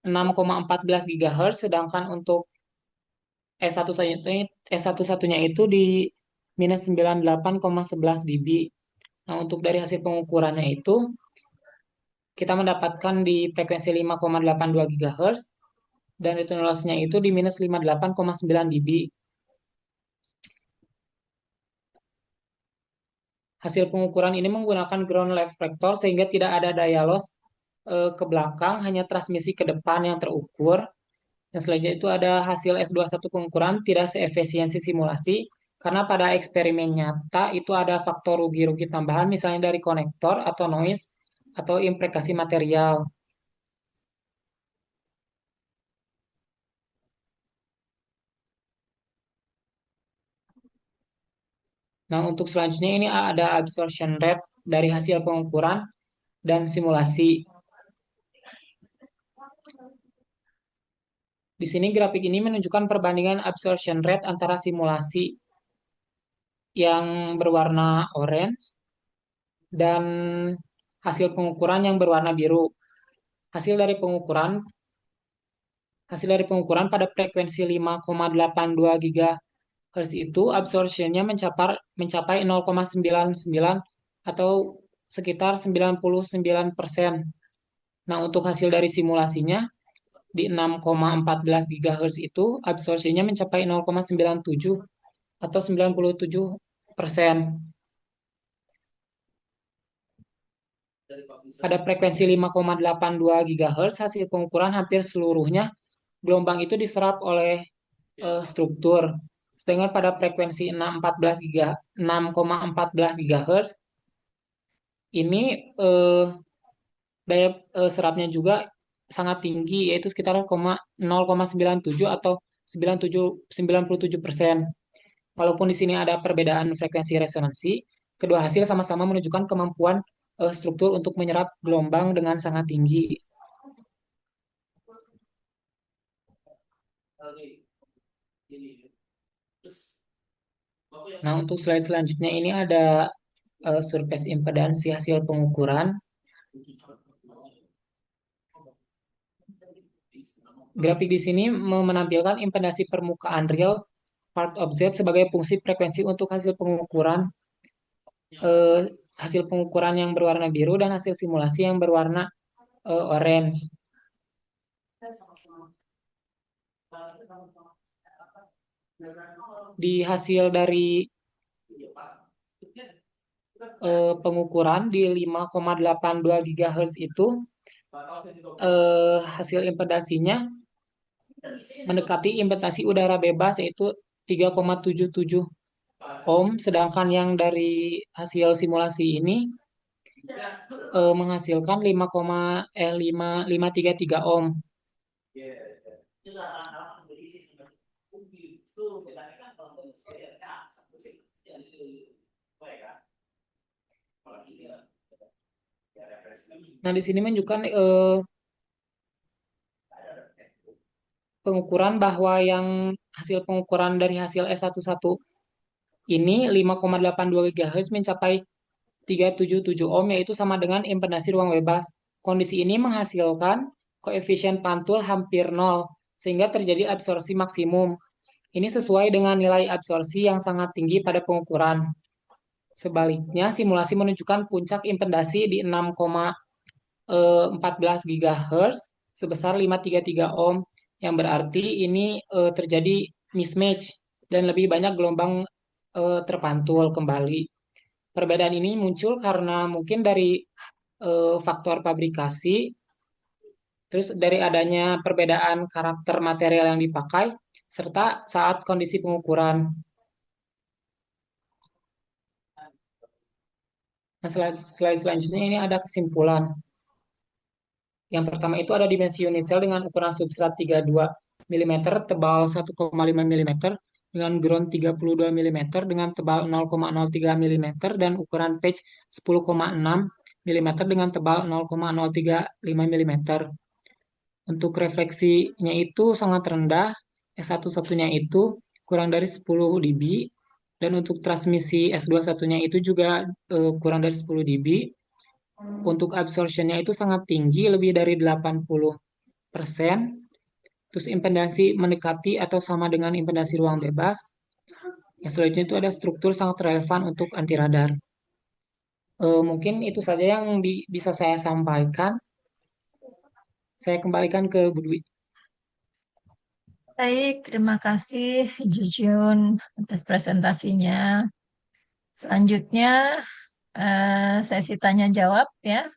6,14 GHz, sedangkan untuk S11-nya itu di minus 98,11 dB. Nah, untuk dari hasil pengukurannya itu kita mendapatkan di frekuensi 5,82 GHz dan return loss-nya itu di minus 58,9 dB. Hasil pengukuran ini menggunakan ground reflector sehingga tidak ada daya loss ke belakang, hanya transmisi ke depan yang terukur. Yang selanjutnya itu ada hasil S21 pengukuran tidak seefisiensi simulasi karena pada eksperimen nyata itu ada faktor rugi-rugi tambahan misalnya dari konektor atau noise atau implikasi material. Nah, untuk selanjutnya ini ada absorption rate dari hasil pengukuran dan simulasi. Di sini grafik ini menunjukkan perbandingan absorption rate antara simulasi yang berwarna orange dan hasil pengukuran yang berwarna biru. Hasil dari pengukuran pada frekuensi 5,82 GHz itu absorption-nya mencapai 0,99 atau sekitar 99%. Nah, untuk hasil dari simulasinya di 6,14 GHz itu absorption-nya mencapai 0,97 atau 97%. Pada frekuensi 5,82 GHz hasil pengukuran hampir seluruhnya gelombang itu diserap oleh struktur. Sedangkan pada frekuensi 6,14 GHz ini daya serapnya juga sangat tinggi, yaitu sekitar 0,97 atau 97%. Walaupun di sini ada perbedaan frekuensi resonansi, kedua hasil sama-sama menunjukkan kemampuan struktur untuk menyerap gelombang dengan sangat tinggi. Nah, untuk slide selanjutnya ini ada surface impedansi hasil pengukuran. Grafik di sini menampilkan impedansi permukaan real part object sebagai fungsi frekuensi untuk hasil pengukuran yang berwarna biru dan hasil simulasi yang berwarna orange. Di hasil dari pengukuran di 5,82 GHz itu hasil impedansinya mendekati impedasi udara bebas yaitu 3,77 ohm, sedangkan yang dari hasil simulasi ini menghasilkan 5,533 ohm. Nah, di sini menunjukkan pengukuran bahwa yang hasil pengukuran dari hasil S11 ini 5,82 GHz mencapai 377 ohm, yaitu sama dengan impedasi ruang bebas. Kondisi ini menghasilkan koefisien pantul hampir 0, sehingga terjadi absorpsi maksimum. Ini sesuai dengan nilai absorpsi yang sangat tinggi pada pengukuran. Sebaliknya, simulasi menunjukkan puncak impedasi di 6,14 GHz sebesar 533 ohm, yang berarti ini terjadi mismatch dan lebih banyak gelombang terpantul kembali. Perbedaan ini muncul karena mungkin dari faktor pabrikasi, terus dari adanya perbedaan karakter material yang dipakai, serta saat kondisi pengukuran. Nah, slide selanjutnya ini ada kesimpulan. Yang pertama itu ada dimensi unisel dengan ukuran substrat 32 mm, tebal 1,5 mm, dengan ground 32 mm, dengan tebal 0,03 mm, dan ukuran patch 10,6 mm dengan tebal 0,035 mm. Untuk refleksinya itu sangat rendah, S1 satunya itu kurang dari 10 dB, dan untuk transmisi S2 satunya itu juga kurang dari 10 dB. Untuk absorptionnya itu sangat tinggi, lebih dari 80%. Terus impedansi mendekati atau sama dengan impedansi ruang bebas. Yang selanjutnya itu ada struktur sangat relevan untuk anti radar. Mungkin itu saja yang bisa saya sampaikan. Saya kembalikan ke Bu Dwi. Baik, terima kasih Jujun atas presentasinya. Selanjutnya sesi tanya jawab ya.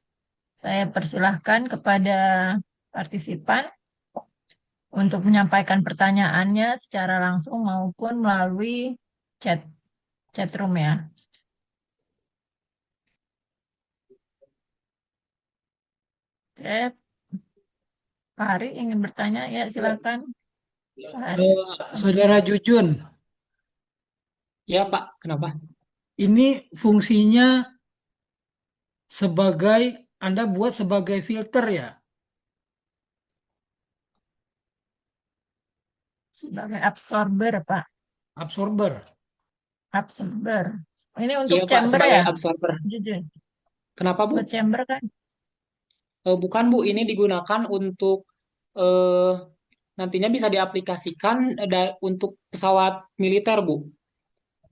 Saya persilahkan kepada partisipan untuk menyampaikan pertanyaannya secara langsung maupun melalui chat room ya. Chat. Pak Ari ingin bertanya ya silakan. Pak Ari. Saudara Jujun, Ya Pak, kenapa? ini fungsinya Anda buat sebagai filter ya? Sebagai absorber Pak. Absorber. Absorber. Ini untuk Iya Pak, chamber sebagai ya? absorber. Jujun. Kenapa Bu? Buat chamber kan? Bukan Bu, ini digunakan untuk eh, nantinya bisa diaplikasikan untuk pesawat militer Bu,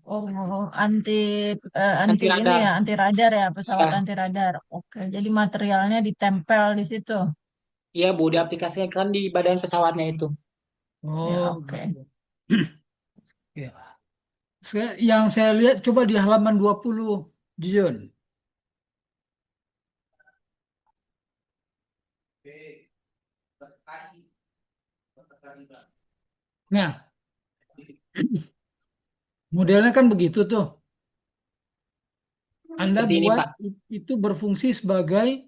Oh, anti anti ini radar. ya, anti radar ya, pesawat Ya, anti radar. Oke, jadi materialnya ditempel di situ. iya Bu, diaplikasikan di badan pesawatnya itu. Ya, Oh, oke. gitu. Ya. Yang saya lihat coba di halaman 20, Jujun. Nah, modelnya kan begitu tuh. Anda Seperti ini buat Pak. itu berfungsi sebagai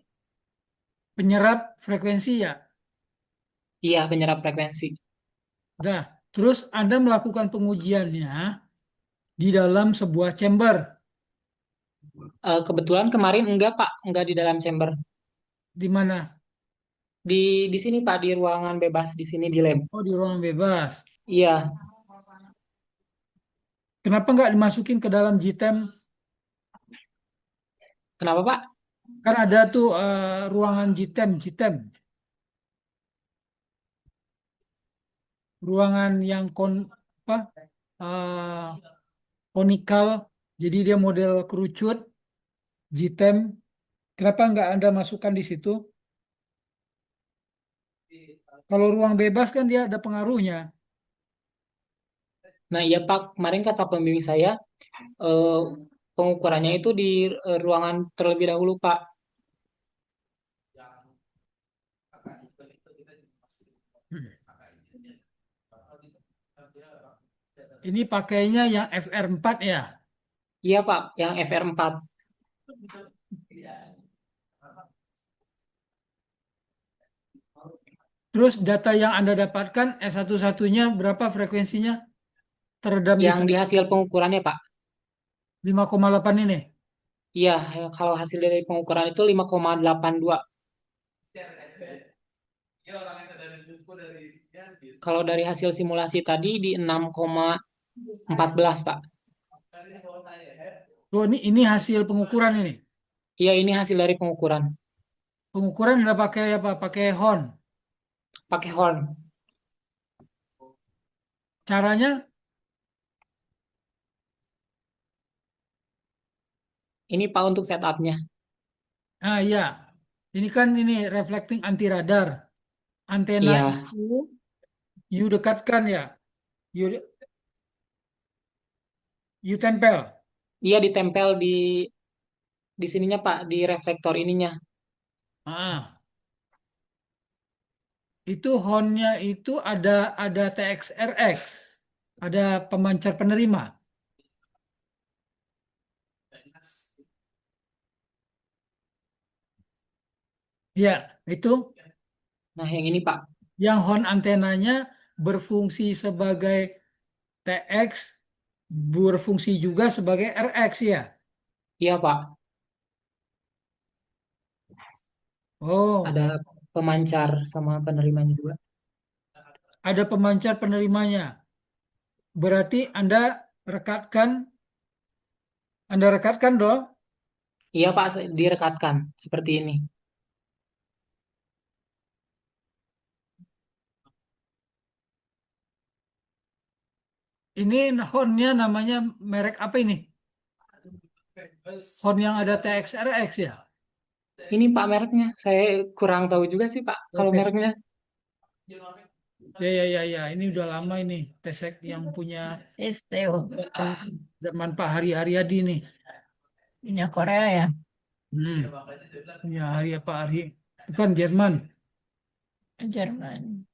penyerap frekuensi ya. Iya, penyerap frekuensi. Nah, terus Anda melakukan pengujiannya di dalam sebuah chamber. Kebetulan kemarin enggak Pak, enggak di dalam chamber. Di mana? Di sini Pak, di ruangan bebas di sini di lab. Oh, di ruangan bebas. Iya, Kenapa nggak dimasukin ke dalam GTEM? kenapa Pak? Kan ada tuh ruangan GTEM, ruangan yang apa, eh, konikal, jadi dia model kerucut, GTEM. Kenapa nggak Anda masukkan di situ? Kalau ruang bebas kan dia ada pengaruhnya. Nah iya Pak, kemarin kata pembimbing saya, eh, pengukurannya itu di ruangan terlebih dahulu Pak. Ini pakainya yang FR4 ya. Iya Pak, yang FR4. Terus data yang Anda dapatkan S1-satunya berapa frekuensinya? Teredam di Yang di hasil pengukurannya Pak. 5,8 ini. Iya, kalau hasil dari pengukuran itu 5,82. Kalau dari hasil simulasi tadi di 6,14 Pak. Oh, ini hasil pengukuran ini. Iya, ini hasil dari pengukuran. Pengukuran Anda pakai apa? Pakai horn. Pakai horn. Caranya, Ini Pak untuk setupnya. ya, ini kan ini reflecting anti radar. Antena Iya, itu you dekatkan ya, you you tempel. iya ditempel di sininya Pak, di reflektor ininya. Ah, itu hornnya itu ada TXRX, ada pemancar penerima. Ya, itu Nah, yang ini Pak. yang horn antenanya berfungsi sebagai TX, berfungsi juga sebagai RX ya. Iya Pak, Oh, ada pemancar sama penerimanya juga. ada pemancar penerimanya. Berarti rekatkan, Anda rekatkan dong. Iya Pak, direkatkan seperti ini. Ini hornnya namanya merek apa ini? Horn yang ada TXRX ya? Ini Pak mereknya, saya kurang tahu juga sih Pak kalau Oke. mereknya. Ya. Ini udah lama ini. Tesek yang punya STO zaman Pak Hari Haryadi nih. minyak Korea ya. Punya Pak Hari. Bukan Jerman. Jerman.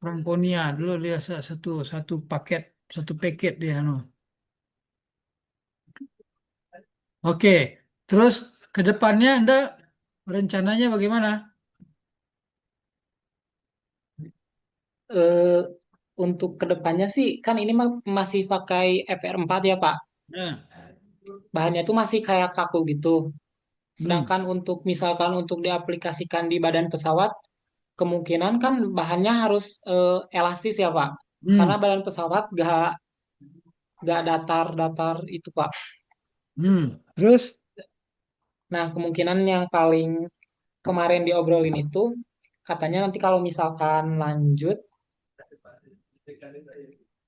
Franconia dulu dia satu paket, satu paket dia anu. Oke, terus ke depannya Anda rencananya bagaimana? Eh, untuk kedepannya sih, kan ini masih pakai FR4 ya Pak. Nah, Bahannya tuh masih kayak kaku gitu. hmm, Sedangkan untuk misalkan untuk diaplikasikan di badan pesawat, kemungkinan kan bahannya harus elastis ya Pak. Karena hmm, badan pesawat gak datar-datar itu Pak. Terus, Nah, kemungkinan yang paling kemarin diobrolin itu, katanya nanti kalau misalkan lanjut,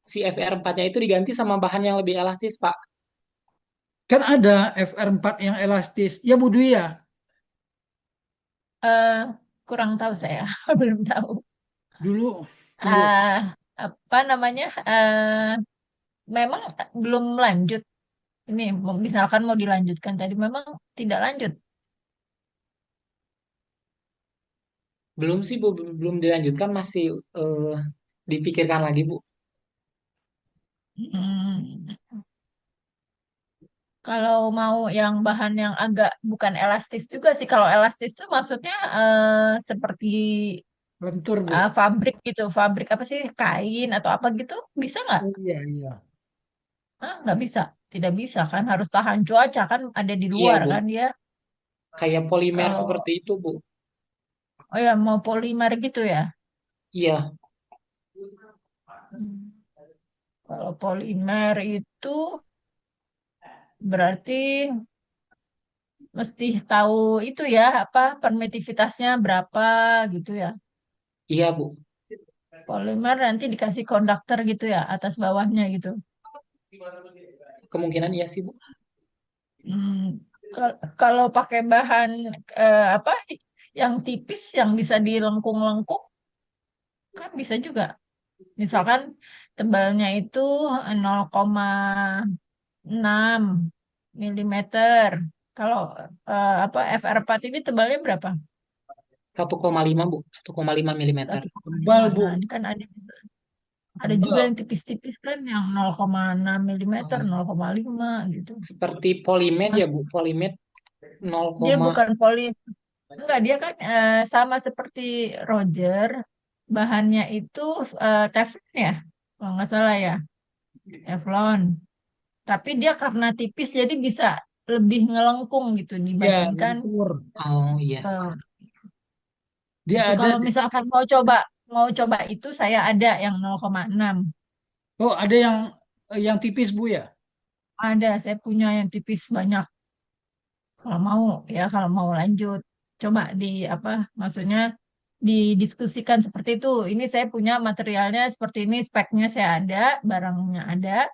si FR4-nya itu diganti sama bahan yang lebih elastis Pak. kan ada FR4 yang elastis. Ya Bu Dwi ya, Eh, kurang tahu saya, belum tahu. dulu, tunggu. eh Apa namanya? Memang belum lanjut. Ini misalkan mau dilanjutkan tadi memang tidak lanjut. Belum sih Bu, belum dilanjutkan, masih dipikirkan lagi Bu. Hmm. Kalau mau yang bahan yang agak bukan elastis juga sih. Kalau elastis itu maksudnya seperti Lentur Bu. fabrik gitu. Fabrik apa sih? Kain atau apa gitu? Bisa nggak? Oh iya, iya. Nggak bisa. Tidak bisa kan. Harus tahan cuaca kan ada di Iya luar Bu, kan dia. kayak polimer Kalau seperti itu Bu. oh ya mau polimer gitu ya. Iya, Hmm. Kalau polimer itu berarti mesti tahu itu ya apa permitivitasnya berapa gitu ya. iya Bu. Polimer nanti dikasih konduktor gitu ya atas bawahnya gitu. Kemungkinan iya sih Bu. Hmm, kalau pakai bahan apa yang tipis yang bisa dilengkung-lengkung kan bisa juga. Misalkan tebalnya itu 0,6 milimeter. Kalau apa FR4 ini tebalnya berapa? 1,5 Bu, 1,5 milimeter. 1,5. Tebal Bu, Nah, ini kan ada juga tebal. yang tipis-tipis kan yang 0,6 milimeter, 0,5 gitu. Seperti polimed ya Mas, Bu, polimed 0, dia bukan enggak dia kan sama seperti Roger, bahannya itu teflon ya, kalau nggak salah ya, teflon. Tapi dia karena tipis jadi bisa lebih ngelengkung gitu Ya, dibandingkan lentur. oh iya. eh, Dia itu ada. kalau misalkan mau coba itu saya ada yang 0,6. Oh, ada yang tipis Bu ya? Ada, saya punya yang tipis banyak. Kalau mau ya kalau mau lanjut coba di apa maksudnya didiskusikan seperti itu. Ini saya punya materialnya seperti ini, speknya saya ada, barangnya ada,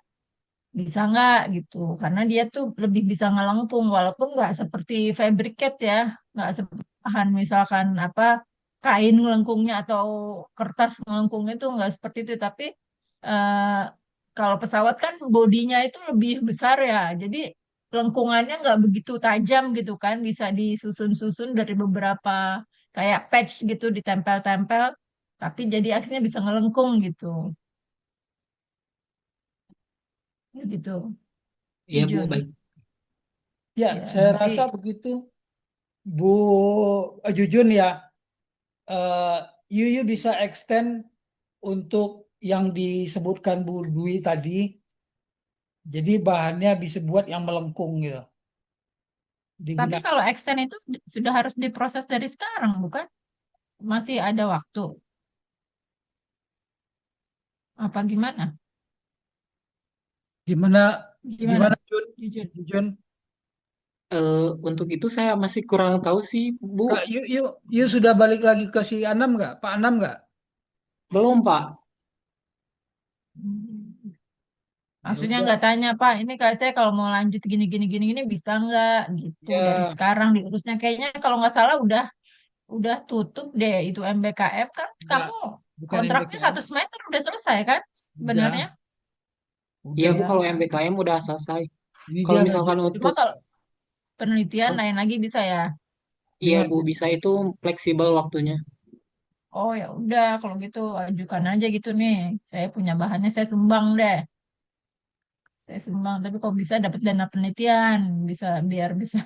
bisa nggak gitu? Karena dia tuh lebih bisa ngelengkung, walaupun nggak seperti fabricate ya, nggak seperti bahan misalkan apa kain ngelengkungnya atau kertas ngelengkungnya itu nggak seperti itu. Tapi eh, kalau pesawat kan bodinya itu lebih besar ya, jadi lengkungannya nggak begitu tajam gitu kan, bisa disusun-susun dari beberapa kayak patch gitu ditempel-tempel, tapi jadi akhirnya bisa ngelengkung gitu, gitu. Iya Bu, Jujun. baik. Ya, Ya, saya nanti rasa begitu, Bu Jujun ya. eh, Yuyu bisa extend untuk yang disebutkan Bu Dwi tadi. Jadi bahannya bisa buat yang melengkung gitu. tapi Digunakan. kalau extend itu sudah harus diproses dari sekarang, bukan? Masih ada waktu. Apa gimana? Gimana, Gimana? gimana Jun? Jujur. Jun? Untuk itu saya masih kurang tahu sih Bu. Kak, Yu sudah balik lagi ke si Anam nggak? Pak Anam nggak? Belum Pak. Hmm. Ya Maksudnya udah. nggak tanya, Pak, ini kayak saya kalau mau lanjut gini bisa nggak gitu dari Ya, sekarang diurusnya. Kayaknya kalau nggak salah udah tutup deh itu MBKM kan, enggak. kamu Bukan kontraknya MBKM. 1 semester udah selesai kan sebenarnya? Udah, Iya udah. Bu, kalau Ya. MBKM udah selesai. Ini Kalau dia misalkan ngajuin. Cuma untuk, kalau penelitian lain lagi bisa ya. Dia iya Bu, ngajuin. bisa itu fleksibel waktunya. Oh ya udah kalau gitu ajukan aja gitu nih. Saya punya bahannya saya sumbang deh. Saya sumbang tapi kok bisa dapat dana penelitian, bisa biar bisa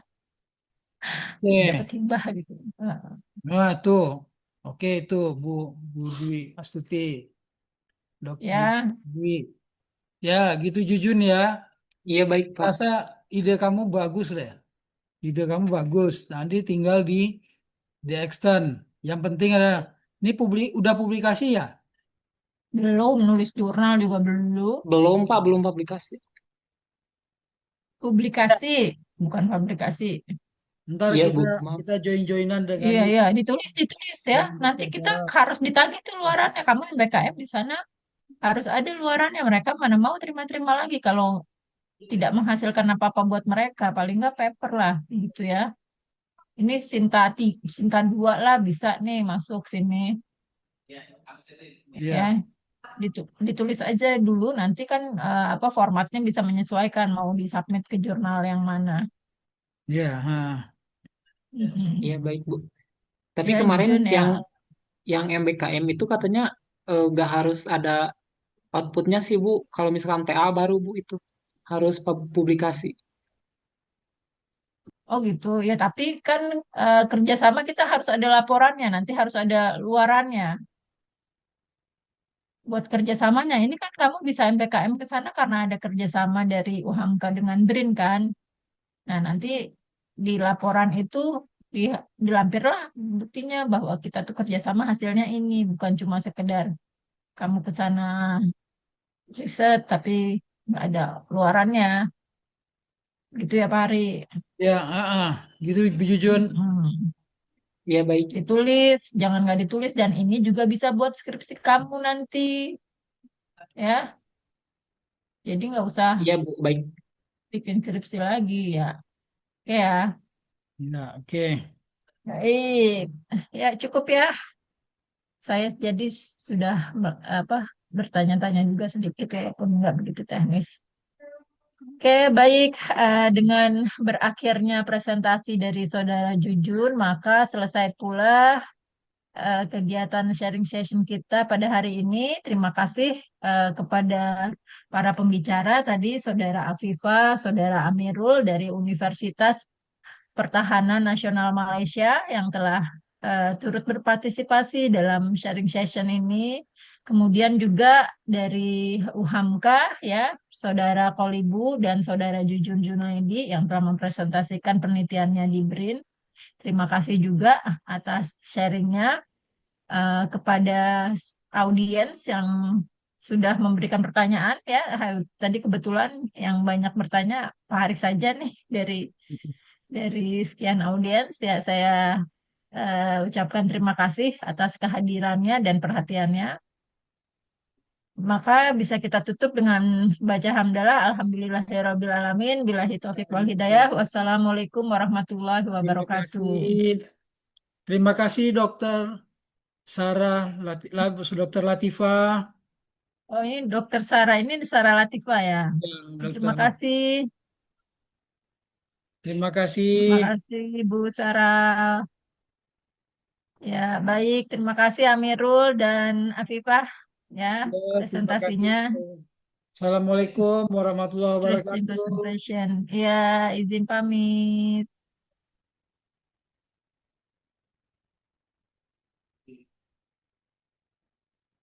dapat Oke. hibah gitu. Nah, tuh. Oke, itu Bu Bu Dwi Astuti. Bu Ya, Dwi. Ya, gitu Jujun ya. Iya baik Pak. Rasa ide kamu bagus deh. Ide kamu bagus. Nanti tinggal di extend. Yang penting ada ini udah publikasi ya? belum nulis jurnal juga belum. Belum Pak, belum publikasi. Publikasi, bukan fabrikasi. Ntar Iya kita Bu, maaf. kita join-joinan dengan Iya, iya, ditulis ya. dengan Nanti Dr. kita Sarah. harus ditagih tuh luarannya. Kamu yang BKM di sana harus ada luarannya. Mereka mana mau terima-terima lagi kalau tidak menghasilkan apa-apa buat mereka. Paling nggak paper lah, gitu ya. Ini Sinta 2 lah bisa nih masuk sini. Ya, Iya, ditulis aja dulu. Nanti kan apa formatnya bisa menyesuaikan mau disubmit ke jurnal yang mana. iya, ha. Iya Mm-mm. baik Bu. Tapi Ya, kemarin Jun yang ya. MBKM itu katanya gak harus ada outputnya sih Bu. Kalau misalkan TA baru Bu itu harus publikasi. Oh gitu. Ya, tapi kan kerjasama kita harus ada laporannya. Nanti harus ada luarannya buat kerjasamanya. Ini kan kamu bisa MPKM ke sana karena ada kerjasama dari UHAMKA dengan BRIN kan. Nah, nanti di laporan itu di, dilampirlah buktinya bahwa kita tuh kerjasama hasilnya ini. Bukan cuma sekedar kamu ke sana riset tapi nggak ada luarannya. Gitu ya, Pak Ari. Ya, gitu Bu Jujun. Mm-mm. Iya baik. Ditulis, jangan nggak ditulis, dan ini juga bisa buat skripsi kamu nanti, ya. Jadi nggak usah Iya Bu, baik. bikin skripsi lagi ya. Oke ya. Ya, oke. Baik. Ya cukup ya. Saya jadi sudah apa bertanya-tanya juga sedikit walaupun nggak begitu teknis. Oke, baik. Dengan berakhirnya presentasi dari Saudara Jujun, maka selesai pula kegiatan sharing session kita pada hari ini. Terima kasih kepada para pembicara tadi, Saudara Afifa, Saudara Amirul dari Universitas Pertahanan Nasional Malaysia yang telah turut berpartisipasi dalam sharing session ini. Kemudian juga dari UHAMKA ya, Saudara Kolibu dan Saudara Jujun Junaidi yang telah mempresentasikan penelitiannya di BRIN. Terima kasih juga atas sharingnya kepada audiens yang sudah memberikan pertanyaan ya. Tadi kebetulan yang banyak bertanya Pak Haris saja nih dari sekian audiens ya, saya ucapkan terima kasih atas kehadirannya dan perhatiannya. Maka bisa kita tutup dengan baca hamdalah. Alhamdulillahirabbil alamin. Billahi taufiq wal hidayah. Wassalamualaikum warahmatullahi Terima wabarakatuh. kasih. Terima kasih Dokter Sarah, Dokter Latifah, Oh, ini Dokter Sarah, ini Sarah Latifah ya. Dokter. Terima kasih. Terima kasih. Terima kasih Bu Sarah. Ya, baik. Terima kasih Amirul dan Afifah ya Ya, terima kasih. presentasinya. Assalamasalamualaikum warahmatullahi Interesting wabarakatuh. presentation. Ya, izin pamit.